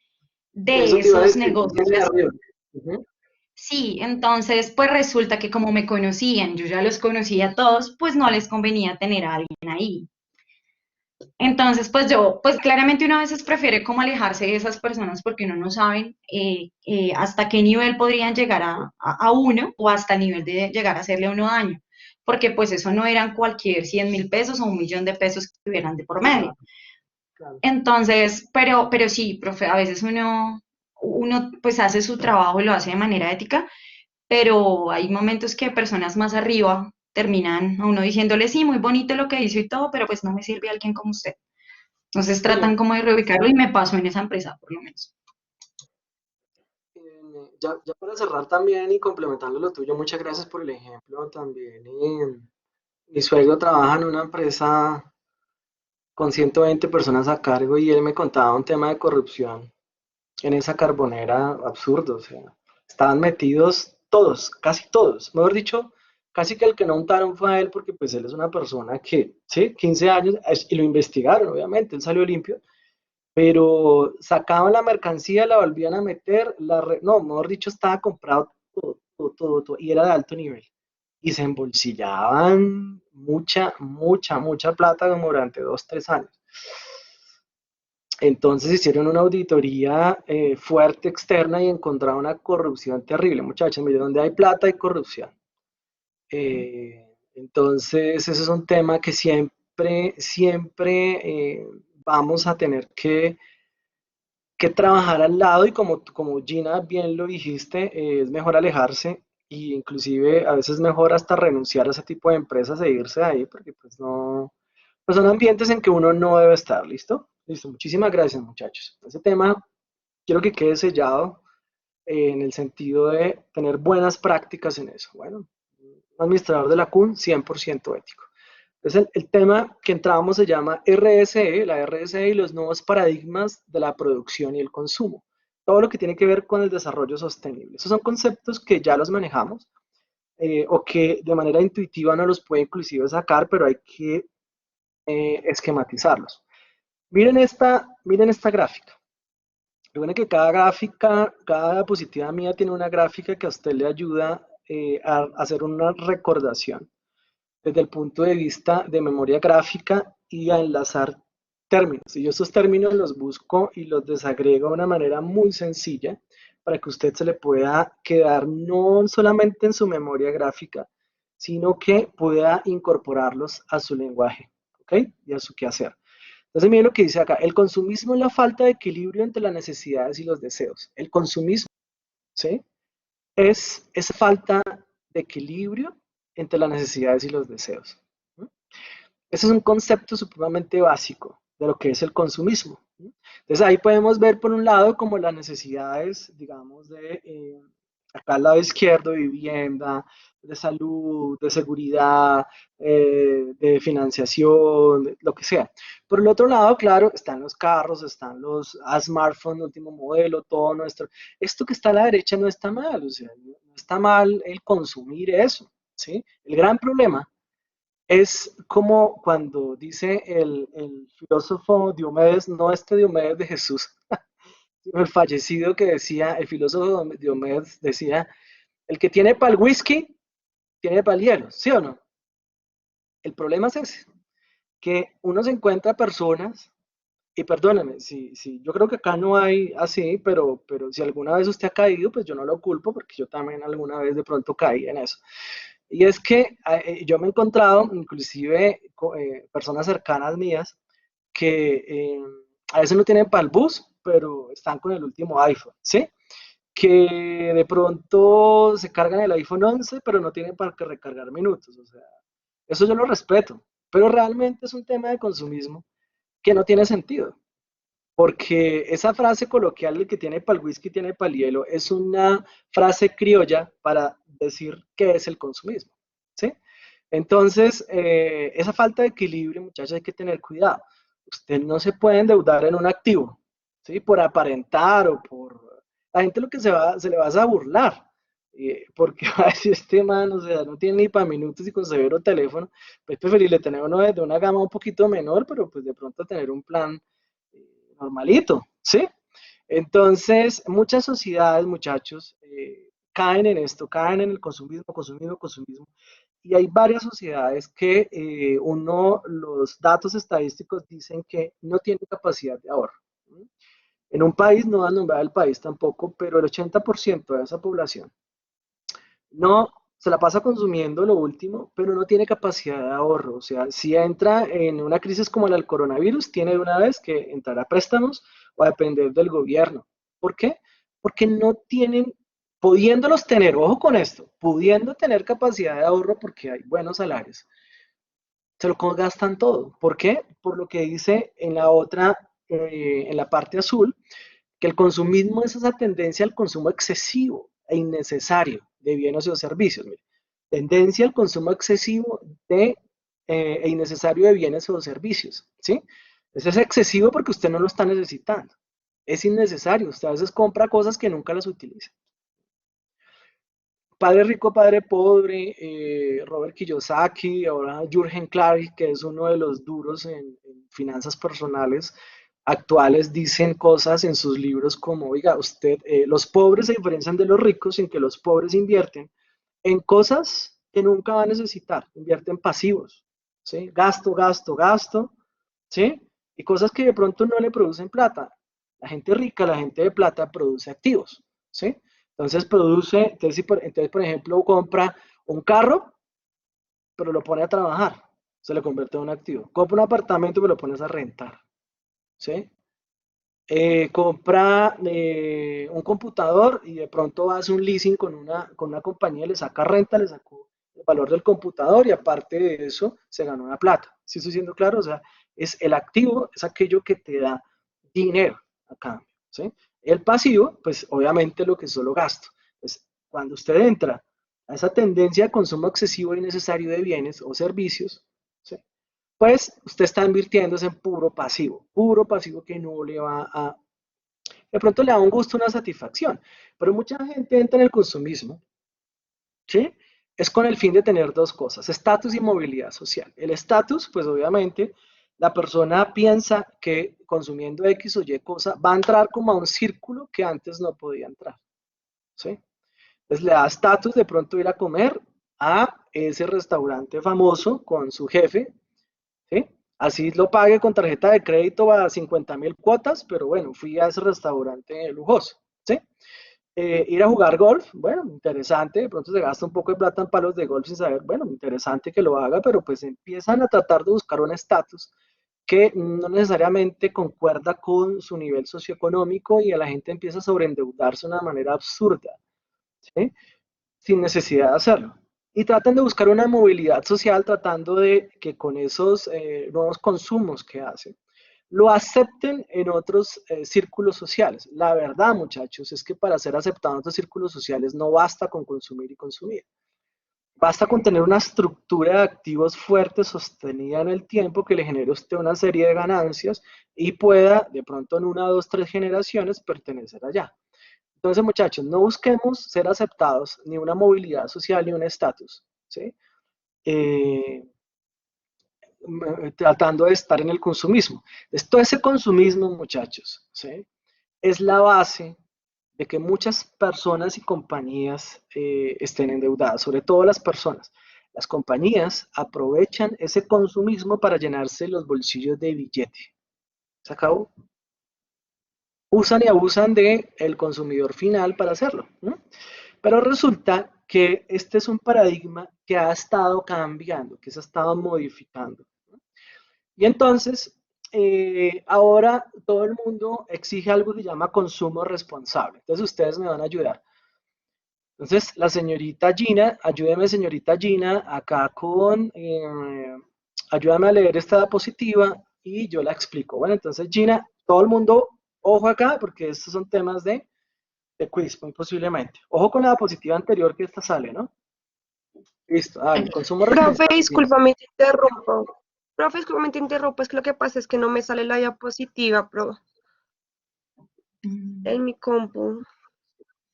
Speaker 2: de
Speaker 1: Eso te iba a
Speaker 2: esos
Speaker 1: decir,
Speaker 2: negocios.
Speaker 1: viene de arriba. Ujú.
Speaker 2: Sí, entonces pues resulta que como me conocían, yo ya los conocía a todos, pues no les convenía tener a alguien ahí. Entonces, pues yo, pues claramente uno a veces prefiere como alejarse de esas personas porque uno no sabe hasta qué nivel podrían llegar a uno o hasta el nivel de llegar a hacerle a uno daño, porque pues eso no eran cualquier 100.000 pesos o 1.000.000 de pesos que tuvieran de por medio.
Speaker 1: Claro, claro.
Speaker 2: Entonces, pero sí, profe, a veces uno pues hace su trabajo y lo hace de manera ética, pero hay momentos que personas más arriba terminan a uno diciéndole, sí, muy bonito lo que hizo y todo, pero pues no me sirve alguien como usted. Entonces
Speaker 1: Sí,
Speaker 2: tratan como de reubicarlo y me pasó en esa empresa, por lo menos.
Speaker 1: ya para cerrar también y complementando lo tuyo, muchas gracias por el ejemplo también. Mi suegro trabaja en una empresa con 120 personas a cargo y él me contaba un tema de corrupción en esa carbonera absurdo, o sea, estaban metidos todos, casi todos, mejor dicho, casi que el que no untaron fue a él porque pues él es una persona que, sí, 15 años, y lo investigaron, obviamente, él salió limpio, pero sacaban la mercancía, la volvían a meter, no, mejor dicho, estaba comprado todo, todo, todo, todo, y era de alto nivel. Y se embolsillaban mucha, mucha, mucha plata como durante 2, 3 años. Entonces hicieron una auditoría fuerte externa y encontraron una corrupción terrible. Muchachos, mire, donde hay plata hay corrupción. Entonces, ese es un tema que siempre, siempre vamos a tener que trabajar al lado y como Gina bien lo dijiste, es mejor alejarse y inclusive a veces mejor hasta renunciar a ese tipo de empresas e irse de ahí, porque pues no, pues son ambientes en que uno no debe estar, ¿listo? Listo, muchísimas gracias muchachos. Ese tema quiero que quede sellado en el sentido de tener buenas prácticas en eso. Bueno, un administrador de la CUN 100% ético. Entonces el tema que entramos se llama RSE, la RSE y los nuevos paradigmas de la producción y el consumo. Todo lo que tiene que ver con el desarrollo sostenible. Esos son conceptos que ya los manejamos o que de manera intuitiva no los puede inclusive sacar, pero hay que esquematizarlos. Miren esta gráfica. Recuerden que cada gráfica, cada diapositiva mía tiene una gráfica que a usted le ayuda a hacer una recordación desde el punto de vista de memoria gráfica y a enlazar términos. Y yo esos términos los busco y los desagrego de una manera muy sencilla para que usted se le pueda quedar no solamente en su memoria gráfica, sino que pueda incorporarlos a su lenguaje, ¿ok? Y a su quehacer. Entonces, miren lo que dice acá. El consumismo es la falta de equilibrio entre las necesidades y los deseos. El consumismo, ¿sí? Es esa falta de equilibrio entre las necesidades y los deseos. ¿No? Ese es un concepto supremamente básico de lo que es el consumismo. ¿No? Entonces ahí podemos ver por un lado como las necesidades, digamos, de acá al lado izquierdo, de vivienda, de salud, de seguridad, de financiación, de lo que sea. Por el otro lado, claro, están los carros, están los smartphones, último modelo, todo nuestro. Esto que está a la derecha no está mal, o sea, no está mal el consumir eso, ¿sí? El gran problema es como cuando dice el filósofo Diomedes, no este Diomedes de Jesús, sino el fallecido que decía, el filósofo Diomedes decía, el que tiene para el whisky, tiene para el hielo, ¿sí o no? El problema es ese, que uno se encuentra personas, y perdóneme, yo creo que acá no hay así, pero si alguna vez usted ha caído, pues yo no lo culpo, porque yo también alguna vez de pronto caí en eso. Y es que yo me he encontrado, inclusive, personas cercanas mías, que a veces no tienen para el bus, pero están con el último iPhone, ¿sí? Que de pronto se cargan el iPhone 11, pero no tienen para que recargar minutos. O sea, eso yo lo respeto, pero realmente es un tema de consumismo que no tiene sentido. Porque esa frase coloquial de que tiene para el whisky, tiene para el hielo, es una frase criolla para decir qué es el consumismo. ¿Sí? Entonces, esa falta de equilibrio, muchachos, hay que tener cuidado. Usted no se puede endeudar en un activo, ¿sí? Por aparentar o por... La gente lo que se le va a burlar, porque va a decir este man, o sea, no tiene ni para minutos y con severo teléfono, pues preferible tener uno de una gama un poquito menor, pero pues de pronto tener un plan normalito, ¿sí? Entonces, muchas sociedades, muchachos, caen en esto, caen en el consumismo, consumismo, consumismo. Y hay varias sociedades que los datos estadísticos dicen que no tienen capacidad de ahorro. ¿Sí? En un país, no voy a nombrar el país tampoco, pero el 80% de esa población no se la pasa consumiendo lo último, pero no tiene capacidad de ahorro. O sea, si entra en una crisis como la del coronavirus, tiene de una vez que entrar a préstamos o a depender del gobierno. ¿Por qué? Porque no tienen, pudiéndolos tener, ojo con esto, pudiendo tener capacidad de ahorro porque hay buenos salarios, se lo gastan todo. ¿Por qué? Por lo que dice en la otra, en la parte azul, que el consumismo es esa tendencia al consumo excesivo e innecesario de bienes o servicios. Mire. Tendencia al consumo excesivo e innecesario de bienes o servicios. ¿Sí? Eso es excesivo porque usted no lo está necesitando. Es innecesario. Usted a veces compra cosas que nunca las utiliza. Padre Rico, Padre Pobre, Robert Kiyosaki, ahora Jürgen Klarik, que es uno de los duros en finanzas personales actuales, dicen cosas en sus libros como, oiga, usted, los pobres se diferencian de los ricos en que los pobres invierten en cosas que nunca va a necesitar, invierten pasivos, ¿sí? Gasto, gasto, gasto, ¿sí? Y cosas que de pronto no le producen plata. La gente rica, la gente de plata produce activos, ¿sí? Entonces produce, entonces, por ejemplo, compra un carro, pero lo pone a trabajar, se le convierte en un activo. Compra un apartamento, pero lo pones a rentar, ¿sí? compra un computador y de pronto hace un leasing con una compañía, le saca renta, le sacó el valor del computador y aparte de eso se ganó una plata. ¿Sí estoy siendo claro? O sea, es el activo, es aquello que te da dinero a cambio, ¿sí? El pasivo, pues obviamente lo que es solo gasto. Pues, cuando usted entra a esa tendencia de consumo excesivo y innecesario de bienes o servicios, ¿sí? Pues usted está invirtiéndose en puro pasivo que no le va a, de pronto le da un gusto, una satisfacción, pero mucha gente entra en el consumismo, ¿sí? Es con el fin de tener dos cosas, estatus y movilidad social. El estatus, pues obviamente, la persona piensa que consumiendo X o Y cosa va a entrar como a un círculo que antes no podía entrar, ¿sí? Entonces le da estatus de pronto ir a comer a ese restaurante famoso con su jefe, ¿sí? Así lo pague con tarjeta de crédito a 50.000 cuotas, pero bueno, fui a ese restaurante lujoso, ¿sí? Ir a jugar golf, bueno, interesante, de pronto se gasta un poco de plata en palos de golf sin saber, bueno, interesante que lo haga, pero pues empiezan a tratar de buscar un estatus que no necesariamente concuerda con su nivel socioeconómico y a la gente empieza a sobreendeudarse de una manera absurda, ¿sí? Sin necesidad de hacerlo. Y tratan de buscar una movilidad social tratando de que con esos nuevos consumos que hacen, lo acepten en otros círculos sociales. La verdad, muchachos, es que para ser aceptado en otros círculos sociales no basta con consumir y consumir. Basta con tener una estructura de activos fuerte, sostenida en el tiempo, que le genere a usted una serie de ganancias y pueda, de pronto en una, dos, tres generaciones, pertenecer allá. Entonces, muchachos, no busquemos ser aceptados, ni una movilidad social, ni un estatus, ¿sí? Eh, Tratando de estar en el consumismo. Entonces, todo ese consumismo, muchachos, ¿sí? Es la base de que muchas personas y compañías estén endeudadas, sobre todo las personas. Las compañías aprovechan ese consumismo para llenarse los bolsillos de billete. ¿Se acabó? Usan y abusan del consumidor final para hacerlo, ¿no? Pero resulta que este es un paradigma que ha estado cambiando, que se ha estado modificando. Y entonces, ahora todo el mundo exige algo que se llama consumo responsable. Entonces, ustedes me van a ayudar. Entonces, la señorita Gina, ayúdeme señorita Gina, acá con, ayúdame a leer esta diapositiva y yo la explico. Bueno, entonces Gina, todo el mundo, ojo acá, porque estos son temas de quiz, muy posiblemente. Ojo con la diapositiva anterior que esta sale, ¿no? Listo, dale, consumo
Speaker 3: Profe,
Speaker 1: responsable, Gina.
Speaker 3: discúlpame, te interrumpo. Profe, discúlpame, te interrumpo. Es que lo que pasa es que no me sale la diapositiva, en mi compu.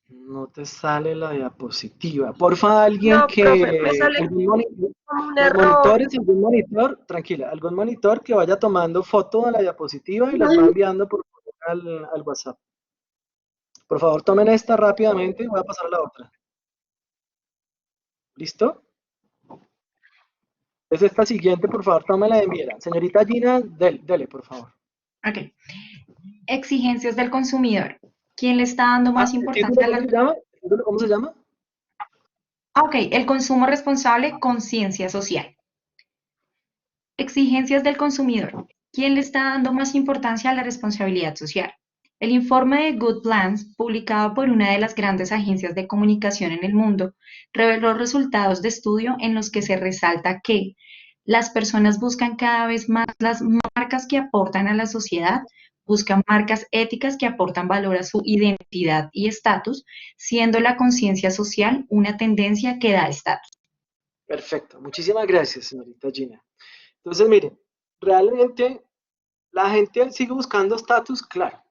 Speaker 1: No te sale la diapositiva. Porfa, alguien
Speaker 3: No, profe, me
Speaker 1: que,
Speaker 3: sale como un
Speaker 1: los
Speaker 3: error.
Speaker 1: monitores, algún monitor, tranquila, algún monitor que vaya tomando foto de la diapositiva y las va enviando por favor al WhatsApp. Por favor, tomen esta rápidamente y voy a pasar a la otra. ¿Listo? Es esta siguiente, por favor, tómela y envíela. Señorita Gina, dele, por favor.
Speaker 2: Ok. Exigencias del consumidor. ¿Quién le está dando
Speaker 1: Ah,
Speaker 2: más
Speaker 1: ¿el título
Speaker 2: importancia a
Speaker 1: cómo
Speaker 2: la...
Speaker 1: se llama? ¿El título cómo se llama?
Speaker 2: Ok, el consumo responsable, conciencia social. Exigencias del consumidor. ¿Quién le está dando más importancia a la responsabilidad social? El informe de Good Plans, publicado por una de las grandes agencias de comunicación en el mundo, reveló resultados de estudio en los que se resalta que las personas buscan cada vez más las marcas que aportan a la sociedad, buscan marcas éticas que aportan valor a su identidad y estatus, siendo la conciencia social una tendencia que da estatus.
Speaker 1: Perfecto. Muchísimas gracias, señorita Gina. Entonces, miren, realmente la gente sigue buscando estatus, claro,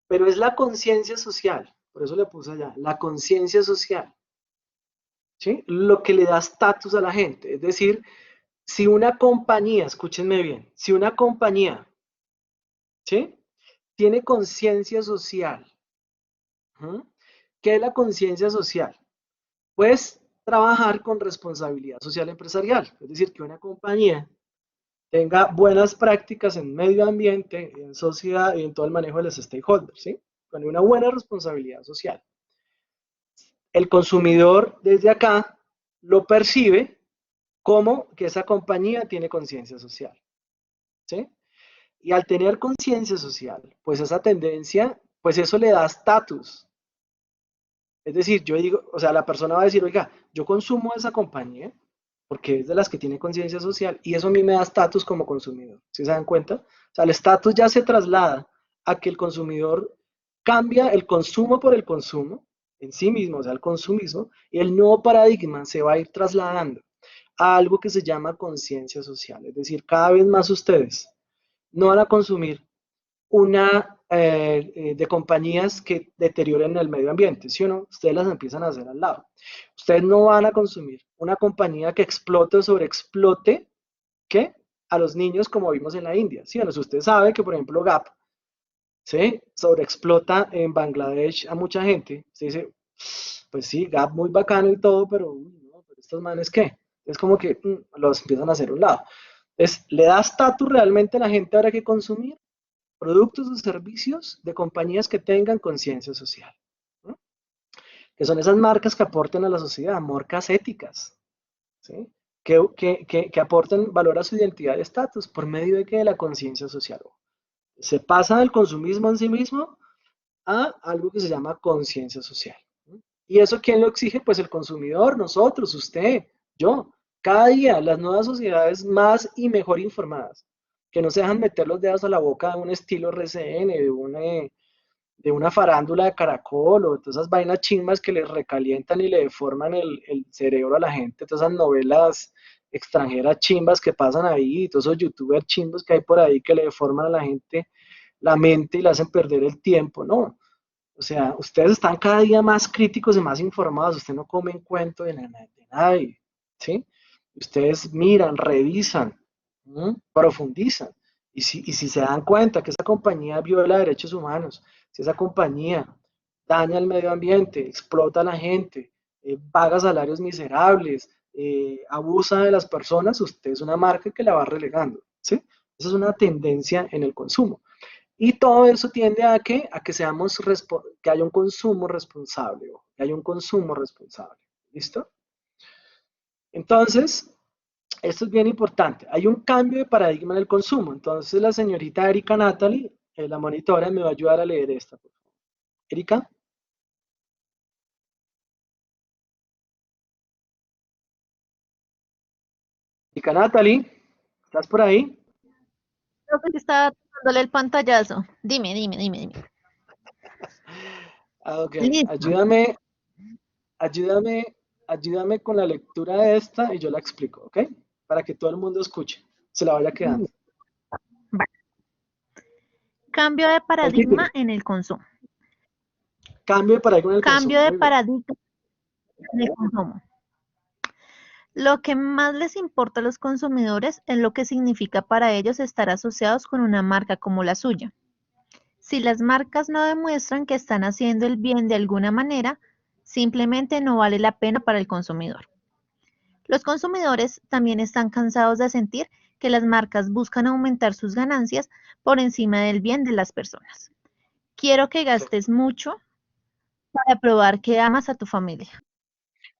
Speaker 1: pero es la conciencia social, por eso le puse allá, la conciencia social, ¿sí? Lo que le da estatus a la gente. Es decir, si una compañía, escúchenme bien, si una compañía, ¿sí? Tiene conciencia social, ¿sí? ¿Qué es la conciencia social? Pues trabajar con responsabilidad social empresarial, es decir, que una compañía tenga buenas prácticas en medio ambiente, en sociedad y en todo el manejo de los stakeholders, ¿sí? Con una buena responsabilidad social. El consumidor desde acá lo percibe como que esa compañía tiene conciencia social, ¿sí? Y al tener conciencia social, pues esa tendencia, pues eso le da estatus. Es decir, yo digo, o sea, la persona va a decir, oiga, yo consumo esa compañía porque es de las que tiene conciencia social y eso a mí me da estatus como consumidor. ¿Sí se dan cuenta? O sea, el estatus ya se traslada a que el consumidor cambia el consumo por el consumo en sí mismo, o sea, el consumismo, y el nuevo paradigma se va a ir trasladando a algo que se llama conciencia social. Es decir, cada vez más ustedes no van a consumir una de compañías que deterioren el medio ambiente, ¿sí o no? Ustedes las empiezan a hacer al lado. Ustedes no van a consumir una compañía que explote o sobreexplote, ¿qué? A los niños como vimos en la India, ¿sí o no? Si usted sabe que, por ejemplo, Gap, ¿sí? Sobreexplota en Bangladesh a mucha gente, se dice, pues sí, Gap muy bacano y todo, pero, no, pero estos manes, ¿qué? Es como que los empiezan a hacer a un lado. Entonces, ¿le da estatus realmente a la gente ahora que consumir? Productos o servicios de compañías que tengan conciencia social, ¿no? Que son esas marcas que aporten a la sociedad, marcas éticas, ¿sí? Que aporten valor a su identidad y estatus por medio de, de la conciencia social. Se pasa del consumismo en sí mismo a algo que se llama conciencia social, ¿no? ¿Y eso quién lo exige? Pues el consumidor, nosotros, usted, yo. Cada día las nuevas sociedades más y mejor informadas, que no se dejan meter los dedos a la boca de un estilo RCN, de una farándula de Caracol o de todas esas vainas chimbas que le recalientan y le deforman el cerebro a la gente, todas esas novelas extranjeras chimbas que pasan ahí, todos esos youtubers chimbos que hay por ahí que le deforman a la gente la mente y le hacen perder el tiempo, ¿no? O sea, ustedes están cada día más críticos y más informados, usted no come en cuento de nadie, ¿sí? Ustedes miran, revisan, profundizan. Y si se dan cuenta que esa compañía viola derechos humanos, si esa compañía daña el medio ambiente, explota a la gente, paga salarios miserables, abusa de las personas, usted es una marca que la va relegando, ¿sí? Esa es una tendencia en el consumo. Y todo eso tiende a que seamos, que haya un consumo responsable, que haya un consumo responsable. ¿Listo? Entonces, esto es bien importante. Hay un cambio de paradigma en el consumo. Entonces, la señorita Erika Natalie, la monitora, me va a ayudar a leer esta, por favor. Erika. Erika Natalie, ¿estás por ahí?
Speaker 4: Creo que estaba dándole el pantallazo. Dime.
Speaker 1: Ah, ok.
Speaker 4: Listo.
Speaker 1: Ayúdame, ayúdame con la lectura de esta y yo la explico, ¿ok? Para que todo el mundo escuche, se la vaya quedando.
Speaker 4: Vale. Cambio de
Speaker 1: El título.
Speaker 4: paradigma en el consumo.
Speaker 1: Cambio de paradigma en el
Speaker 4: Cambio
Speaker 1: consumo.
Speaker 4: de
Speaker 1: Muy bien.
Speaker 4: paradigma en el consumo. Lo que más les importa a los consumidores es lo que significa para ellos estar asociados con una marca como la suya. Si las marcas no demuestran que están haciendo el bien de alguna manera, simplemente no vale la pena para el consumidor. Los consumidores también están cansados de sentir que las marcas buscan aumentar sus ganancias por encima del bien de las personas. Quiero que gastes mucho para probar que amas a tu familia.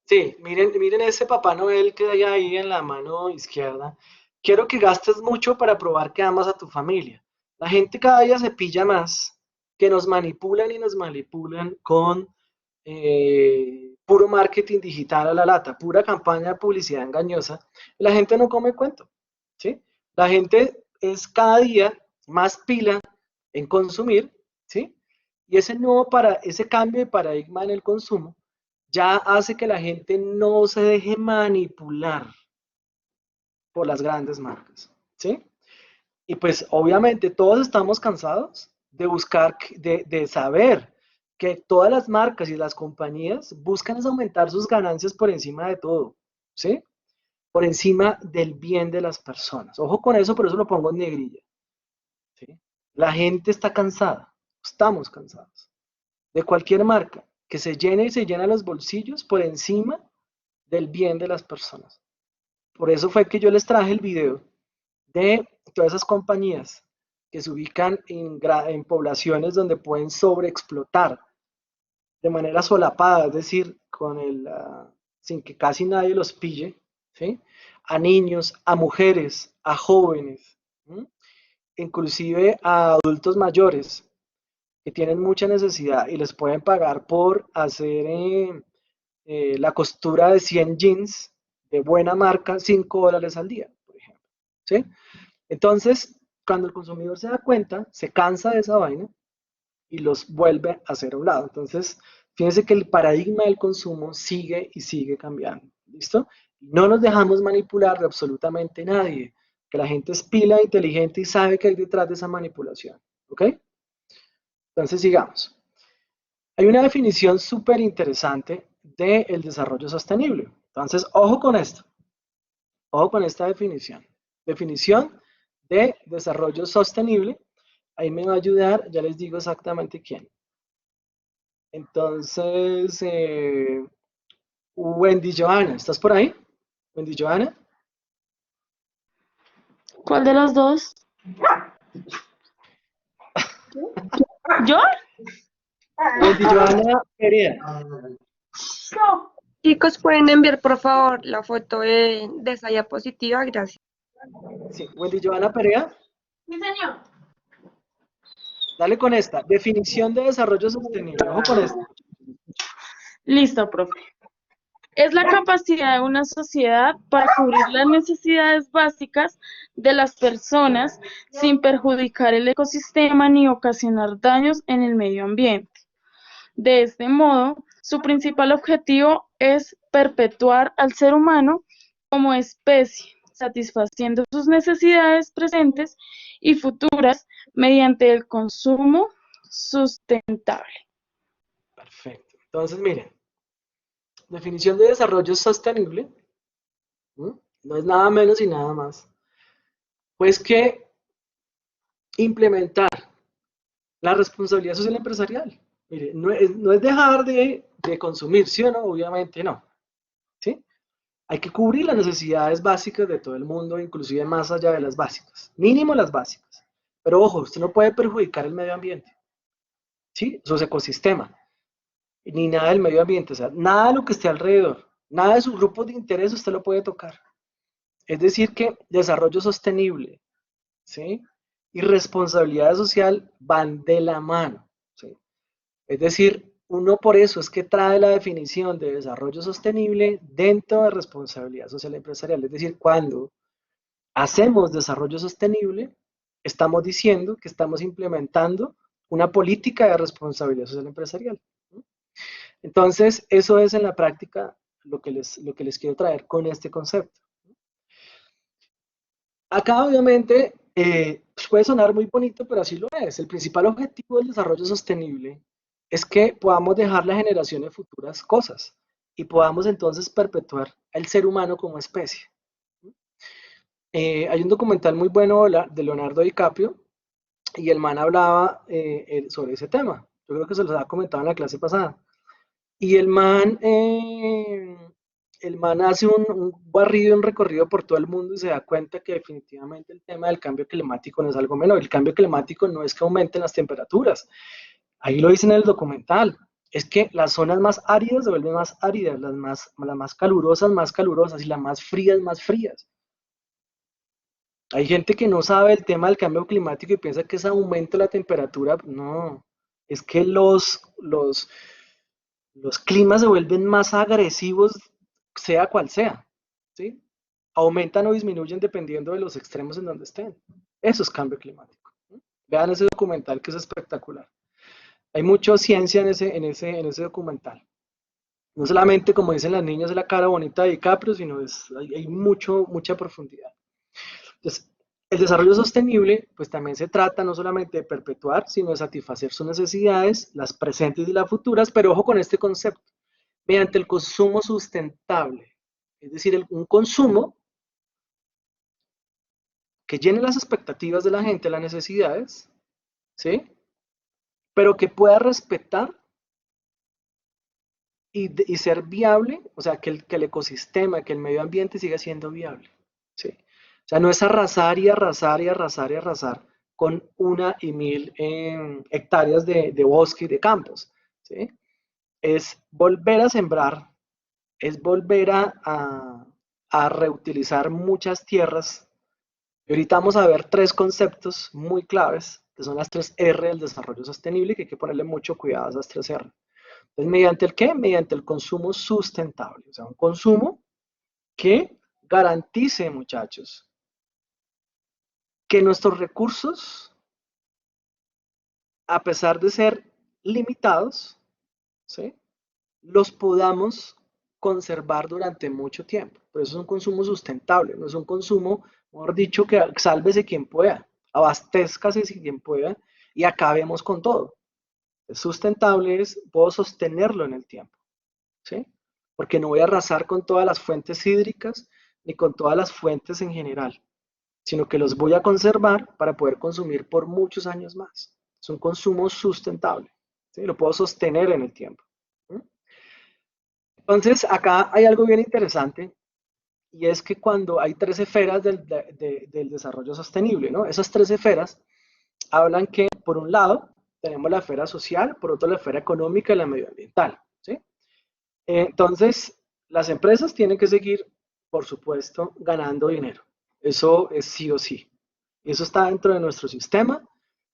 Speaker 1: Sí, miren ese Papá Noel que hay ahí en la mano izquierda. Quiero que gastes mucho para probar que amas a tu familia. La gente cada día se pilla más, que nos manipulan y nos manipulan con puro marketing digital a la lata, pura campaña de publicidad engañosa. La gente no come cuento, ¿sí? La gente es cada día más pila en consumir, ¿sí? Y ese cambio de paradigma en el consumo ya hace que la gente no se deje manipular por las grandes marcas, ¿sí? Y pues obviamente todos estamos cansados de buscar, de saber que todas las marcas y las compañías buscan es aumentar sus ganancias por encima de todo, ¿sí? Por encima del bien de las personas. Ojo con eso, por eso lo pongo en negrilla, ¿sí? La gente está cansada, estamos cansados de cualquier marca que se llene y se llena los bolsillos por encima del bien de las personas. Por eso fue que yo les traje el video de todas esas compañías que se ubican en poblaciones donde pueden sobreexplotar de manera solapada, es decir, sin que casi nadie los pille, ¿sí? A niños, a mujeres, a jóvenes, ¿sí? inclusive a adultos mayores que tienen mucha necesidad y les pueden pagar por hacer la costura de 100 jeans de buena marca, $5 al día, por ejemplo. ¿Sí? Entonces, cuando el consumidor se da cuenta, se cansa de esa vaina y los vuelve a hacer a un lado. Entonces, fíjense que el paradigma del consumo sigue y sigue cambiando. ¿Listo? No nos dejamos manipular de absolutamente nadie, que la gente es pila, inteligente y sabe que hay detrás de esa manipulación. ¿Ok? Entonces, sigamos. Hay una definición súper interesante del desarrollo sostenible. Entonces, ojo con esto. Ojo con esta definición. Definición de desarrollo sostenible. Ahí me va a ayudar, ya les digo exactamente quién. Entonces, Wendy Johanna, ¿estás por ahí? Wendy Johanna.
Speaker 5: ¿Cuál de los dos? ¿Yo?
Speaker 1: Wendy Johanna Perea.
Speaker 3: Chicos, pueden enviar por favor la foto de esa diapositiva, gracias.
Speaker 1: Sí, Wendy Johanna Perea.
Speaker 5: Sí, señor.
Speaker 1: Dale con esta. Definición de desarrollo sostenible. Ojo con esto.
Speaker 5: Listo, profe. Es la capacidad de una sociedad para cubrir las necesidades básicas de las personas sin perjudicar el ecosistema ni ocasionar daños en el medio ambiente. De este modo, su principal objetivo es perpetuar al ser humano como especie, satisfaciendo sus necesidades presentes y futuras mediante el consumo sustentable.
Speaker 1: Perfecto. Entonces, miren. Definición de desarrollo sostenible. No es nada menos y nada más. Pues que implementar la responsabilidad social empresarial. Mire, no es dejar de consumir, ¿sí o no? Obviamente no. ¿Sí? Hay que cubrir las necesidades básicas de todo el mundo, inclusive más allá de las básicas. Mínimo las básicas. Pero ojo, usted no puede perjudicar el medio ambiente. ¿Sí? Su ecosistema. Ni nada del medio ambiente. O sea, nada de lo que esté alrededor. Nada de sus grupos de interés usted lo puede tocar. Es decir, que desarrollo sostenible, ¿sí? Y responsabilidad social van de la mano, ¿sí? Es decir, uno por eso es que trae la definición de desarrollo sostenible dentro de responsabilidad social empresarial. Es decir, cuando hacemos desarrollo sostenible, estamos diciendo que estamos implementando una política de responsabilidad social empresarial. Entonces, eso es en la práctica lo que les quiero traer con este concepto. Acá obviamente pues puede sonar muy bonito, pero así lo es. El principal objetivo del desarrollo sostenible es que podamos dejar a las generaciones futuras cosas y podamos entonces perpetuar el ser humano como especie. Hay un documental muy bueno de Leonardo DiCaprio y el man hablaba sobre ese tema. Yo creo que se los había comentado en la clase pasada. Y el man hace un barrido, un recorrido por todo el mundo y se da cuenta que definitivamente el tema del cambio climático no es algo menor. El cambio climático no es que aumenten las temperaturas. Ahí lo dice en el documental. Es que las zonas más áridas se vuelven más áridas, las más calurosas y las más frías. Hay gente que no sabe el tema del cambio climático y piensa que es aumento de la temperatura. No, es que los climas se vuelven más agresivos, sea cual sea, ¿sí? Aumentan o disminuyen dependiendo de los extremos en donde estén. Eso es cambio climático. Vean ese documental que es espectacular. Hay mucha ciencia en ese documental. No solamente, como dicen las niñas, de la cara bonita de DiCaprio, sino hay mucha profundidad. Entonces, el desarrollo sostenible, pues también se trata no solamente de perpetuar, sino de satisfacer sus necesidades, las presentes y las futuras, pero ojo con este concepto, mediante el consumo sustentable, es decir, un consumo que llene las expectativas de la gente, las necesidades, ¿sí? Pero que pueda respetar y ser viable, o sea, que el ecosistema, que el medio ambiente siga siendo viable, ¿sí? O sea, no es arrasar y arrasar y arrasar y arrasar con 1 y 1000 hectáreas de bosque y de campos, ¿sí? Es volver a sembrar, es volver a reutilizar muchas tierras Y ahorita vamos a ver tres conceptos muy claves, que son las tres R del desarrollo sostenible, y que hay que ponerle mucho cuidado a esas tres R. Entonces, ¿mediante el qué? Mediante el consumo sustentable, o sea, un consumo que garantice, muchachos, que nuestros recursos, a pesar de ser limitados, ¿sí?, los podamos conservar durante mucho tiempo. Por eso es un consumo sustentable, no es un consumo, mejor dicho, que sálvese quien pueda, abastézcase si quien pueda y acabemos con todo. Es sustentable, es puedo sostenerlo en el tiempo, ¿sí? Porque no voy a arrasar con todas las fuentes hídricas ni con todas las fuentes en general, sino que los voy a conservar para poder consumir por muchos años más. Es un consumo sustentable, ¿sí? Lo puedo sostener en el tiempo. ¿Sí? Entonces, acá hay algo bien interesante, y es que cuando hay tres esferas del desarrollo sostenible, ¿no? Esas tres esferas hablan que, por un lado, tenemos la esfera social, por otro la esfera económica y la medioambiental, ¿sí? Entonces, las empresas tienen que seguir, por supuesto, ganando dinero. Eso es sí o sí. Y eso está dentro de nuestro sistema.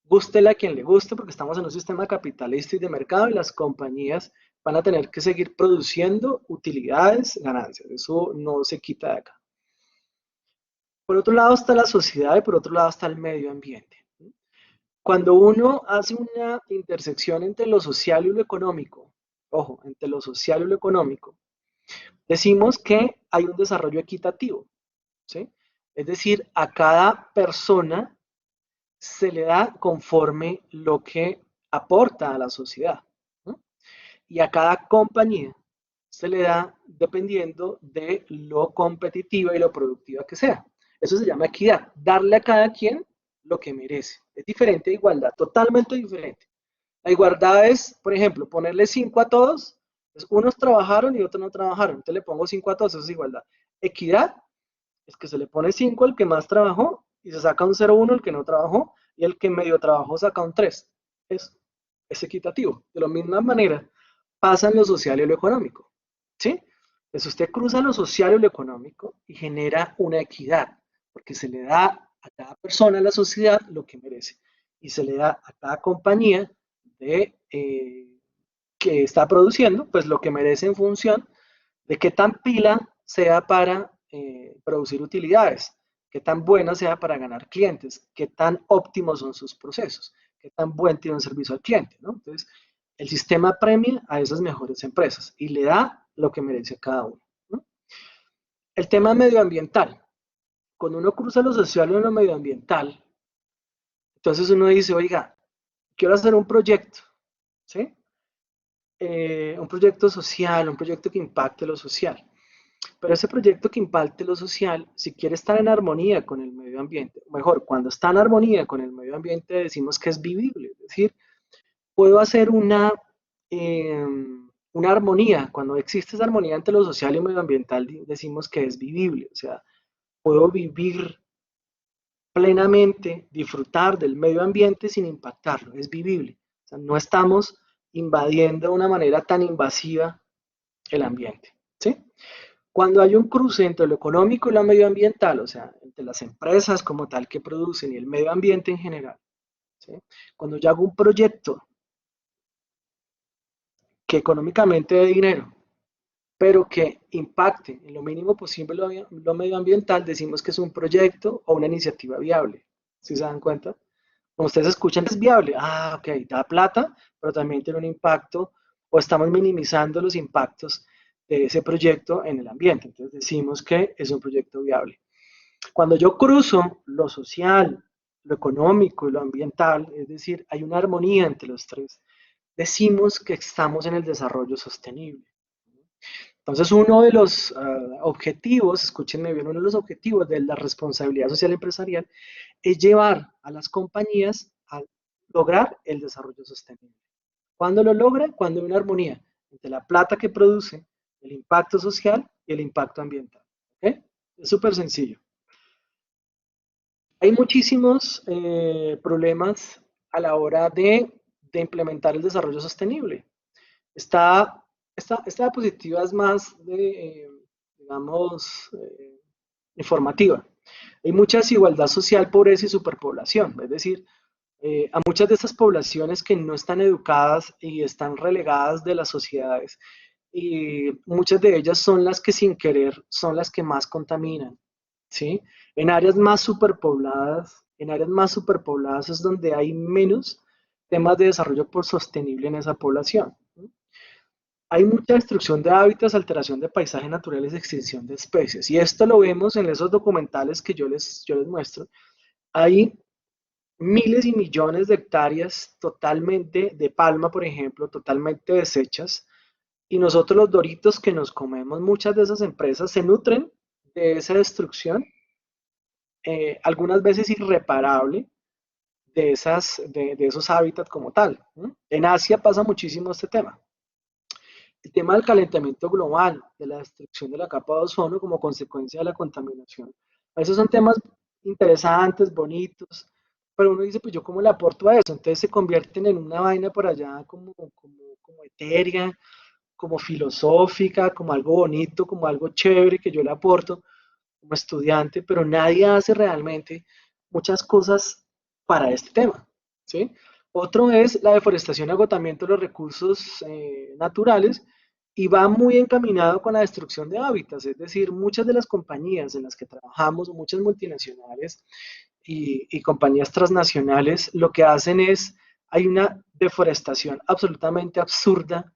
Speaker 1: Gústele a quien le guste, porque estamos en un sistema capitalista y de mercado, y las compañías van a tener que seguir produciendo utilidades, ganancias. Eso no se quita de acá. Por otro lado está la sociedad y por otro lado está el medio ambiente. Cuando uno hace una intersección entre lo social y lo económico, ojo, entre lo social y lo económico, decimos que hay un desarrollo equitativo, ¿sí? Es decir, a cada persona se le da conforme lo que aporta a la sociedad, ¿no? Y a cada compañía se le da dependiendo de lo competitiva y lo productiva que sea. Eso se llama equidad, darle a cada quien lo que merece. Es diferente a igualdad, totalmente diferente. La igualdad es, por ejemplo, ponerle 5 a todos, pues unos trabajaron y otros no trabajaron, entonces le pongo 5 a todos, eso es igualdad. Equidad es que se le pone 5 al que más trabajó y se saca un 0,1 al que no trabajó, y el que medio trabajó saca un 3. Es, es equitativo. De la misma manera pasa en lo social y lo económico, ¿sí? Entonces usted cruza lo social y lo económico y genera una equidad, porque se le da a cada persona en la sociedad lo que merece, y se le da a cada compañía que está produciendo, pues lo que merece en función de qué tan pila sea para producir utilidades, qué tan buena sea para ganar clientes, qué tan óptimos son sus procesos, qué tan buen tiene un servicio al cliente, ¿no? Entonces, el sistema premia a esas mejores empresas y le da lo que merece a cada uno, ¿no? El tema medioambiental. Cuando uno cruza lo social y lo medioambiental, entonces uno dice, oiga, quiero hacer un proyecto, ¿sí? Un proyecto social, un proyecto que impacte lo social. Pero ese proyecto que impacte lo social, si quiere estar en armonía con el medio ambiente, mejor, cuando está en armonía con el medio ambiente decimos que es vivible, es decir, puedo hacer una armonía, cuando existe esa armonía entre lo social y medioambiental decimos que es vivible, o sea, puedo vivir plenamente, disfrutar del medio ambiente sin impactarlo, es vivible, o sea, no estamos invadiendo de una manera tan invasiva el ambiente, ¿sí? Cuando hay un cruce entre lo económico y lo medioambiental, o sea, entre las empresas como tal que producen y el medio ambiente en general, ¿sí? Cuando yo hago un proyecto que económicamente dé dinero, pero que impacte en lo mínimo posible lo medioambiental, decimos que es un proyecto o una iniciativa viable. ¿Sí se dan cuenta? Como ustedes escuchan, es viable. Ah, ok, da plata, pero también tiene un impacto, o estamos minimizando los impactos de ese proyecto en el ambiente. Entonces decimos que es un proyecto viable. Cuando yo cruzo lo social, lo económico y lo ambiental, es decir, hay una armonía entre los tres, decimos que estamos en el desarrollo sostenible. Entonces, uno de los objetivos, escúchenme bien, uno de los objetivos de la responsabilidad social empresarial es llevar a las compañías a lograr el desarrollo sostenible. ¿Cuándo lo logra? Cuando hay una armonía entre la plata que produce, el impacto social y el impacto ambiental. ¿Okay? Es súper sencillo. Hay muchísimos problemas a la hora de implementar el desarrollo sostenible. Esta diapositiva es más de, digamos, informativa. Hay mucha desigualdad social, pobreza y superpoblación, es decir, a muchas de estas poblaciones que no están educadas y están relegadas de las sociedades, y muchas de ellas son las que sin querer son las que más contaminan, ¿sí? En áreas más superpobladas es donde hay menos temas de desarrollo por sostenible en esa población. ¿Sí? Hay mucha destrucción de hábitats, alteración de paisajes naturales, extinción de especies. Y esto lo vemos en esos documentales que yo les muestro. Hay miles y millones de hectáreas totalmente de palma, por ejemplo, totalmente deshechas. Y nosotros los doritos que nos comemos, muchas de esas empresas se nutren de esa destrucción, algunas veces irreparable, de esos hábitats como tal. ¿No? En Asia pasa muchísimo este tema. El tema del calentamiento global, de la destrucción de la capa de ozono como consecuencia de la contaminación. A veces son temas interesantes, bonitos, pero uno dice, pues yo cómo le aporto a eso. Entonces se convierten en una vaina por allá como etérea, como filosófica, como algo bonito, como algo chévere que yo le aporto como estudiante, pero nadie hace realmente muchas cosas para este tema. ¿Sí? Otro es la deforestación y agotamiento de los recursos naturales y va muy encaminado con la destrucción de hábitats, es decir, muchas de las compañías en las que trabajamos, muchas multinacionales y compañías transnacionales, lo que hacen es, hay una deforestación absolutamente absurda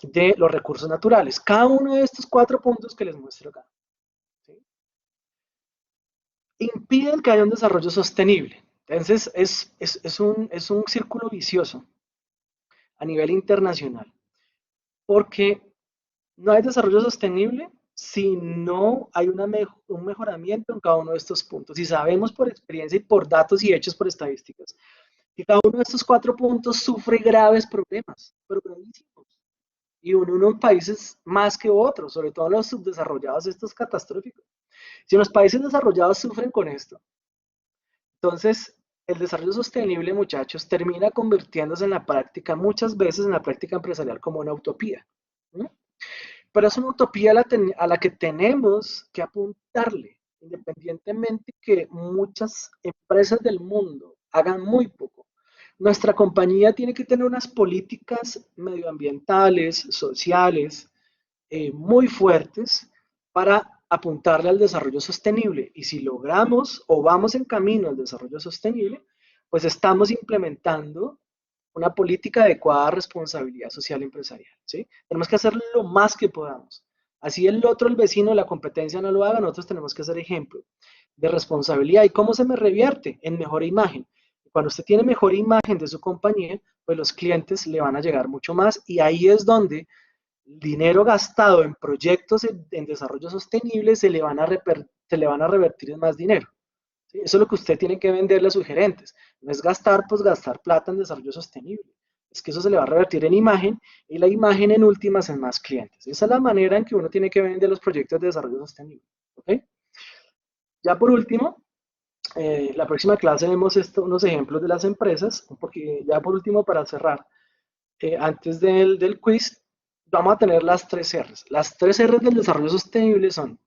Speaker 1: de los recursos naturales. Cada uno de estos 4 puntos que les muestro acá, ¿sí? Impiden que haya un desarrollo sostenible. Entonces, es un círculo vicioso a nivel internacional, porque no hay desarrollo sostenible si no hay un mejoramiento en cada uno de estos puntos. Y sabemos por experiencia y por datos y hechos por estadísticas que cada uno de estos 4 puntos sufre graves problemas, pero gravísimos. Y en unos países más que otros, sobre todo en los subdesarrollados, esto es catastrófico. Si los países desarrollados sufren con esto, entonces el desarrollo sostenible, muchachos, termina convirtiéndose en la práctica, muchas veces en la práctica empresarial, como una utopía. ¿No? Pero es una utopía a la que tenemos que apuntarle, independientemente que muchas empresas del mundo hagan muy poco. Nuestra compañía tiene que tener unas políticas medioambientales, sociales, muy fuertes para apuntarle al desarrollo sostenible. Y si logramos o vamos en camino al desarrollo sostenible, pues estamos implementando una política adecuada de responsabilidad social empresarial. ¿Sí? Tenemos que hacer lo más que podamos. Así el otro, el vecino, la competencia no lo haga, nosotros tenemos que hacer ejemplo de responsabilidad. ¿Y cómo se me revierte? En mejor imagen. Cuando usted tiene mejor imagen de su compañía, pues los clientes le van a llegar mucho más y ahí es donde dinero gastado en proyectos en desarrollo sostenible se le van a revertir en más dinero. ¿Sí? Eso es lo que usted tiene que venderle a sus gerentes. No es gastar, pues gastar plata en desarrollo sostenible. Es que eso se le va a revertir en imagen y la imagen en últimas en más clientes. Esa es la manera en que uno tiene que vender los proyectos de desarrollo sostenible. ¿Okay? Ya por último, la próxima clase vemos unos ejemplos de las empresas, porque ya por último para cerrar, antes del quiz, vamos a tener las 3 R's. Las 3 R's del desarrollo sostenible son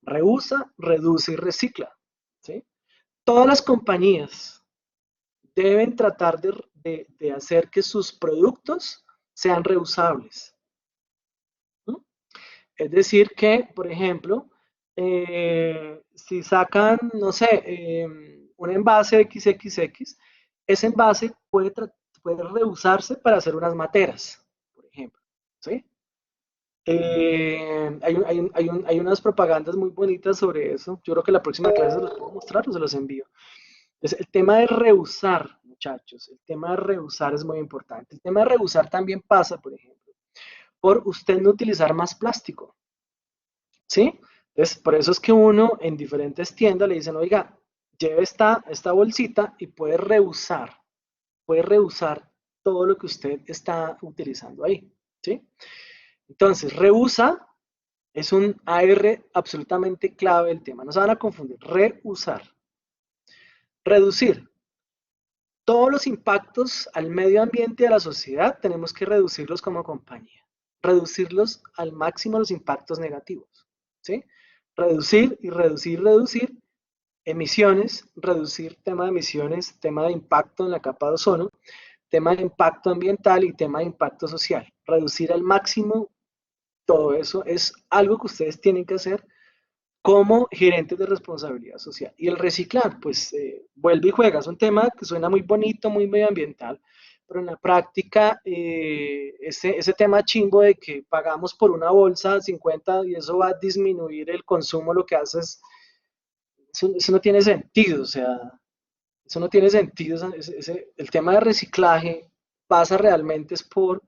Speaker 1: reusa, reduce y recicla. ¿Sí? Todas las compañías deben tratar de hacer que sus productos sean reusables. ¿Mm? Es decir que, por ejemplo, si sacan, no sé, un envase XXX, ese envase puede reusarse para hacer unas materas, por ejemplo. ¿Sí? Hay unas propagandas muy bonitas sobre eso. Yo creo que la próxima clase se los puedo mostrar o se los envío. Entonces, el tema de reusar, muchachos, el tema de reusar es muy importante. El tema de reusar también pasa, por ejemplo, por usted no utilizar más plástico. ¿Sí? Entonces, por eso es que uno en diferentes tiendas le dicen, oiga, lleve esta bolsita y puede reusar todo lo que usted está utilizando ahí. ¿Sí? Entonces, reusa es un AR absolutamente clave del tema. No se van a confundir. Reusar. Reducir. Todos los impactos al medio ambiente y a la sociedad tenemos que reducirlos como compañía. Reducirlos al máximo los impactos negativos. ¿Sí? Reducir y reducir y reducir emisiones, reducir tema de emisiones, tema de impacto en la capa de ozono, tema de impacto ambiental y tema de impacto social. Reducir al máximo todo eso es algo que ustedes tienen que hacer como gerentes de responsabilidad social. Y el reciclar, pues vuelve y juega, es un tema que suena muy bonito, muy medioambiental, pero en la práctica ese tema chimbo de que pagamos por una bolsa 50 y eso va a disminuir el consumo, lo que hace es, eso no tiene sentido, o sea, eso no tiene sentido, el tema de reciclaje pasa realmente es por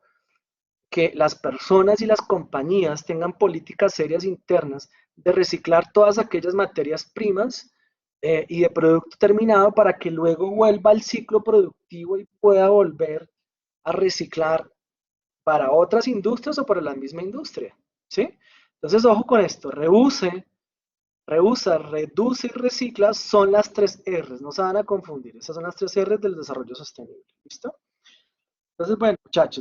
Speaker 1: que las personas y las compañías tengan políticas serias internas de reciclar todas aquellas materias primas y de producto terminado para que luego vuelva al ciclo productivo y pueda volver a reciclar para otras industrias o para la misma industria, ¿sí? Entonces, ojo con esto, reusa, reduce y recicla son las 3 R's, no se van a confundir, esas son las 3 R's del desarrollo sostenible, ¿listo? Entonces, bueno, muchachos,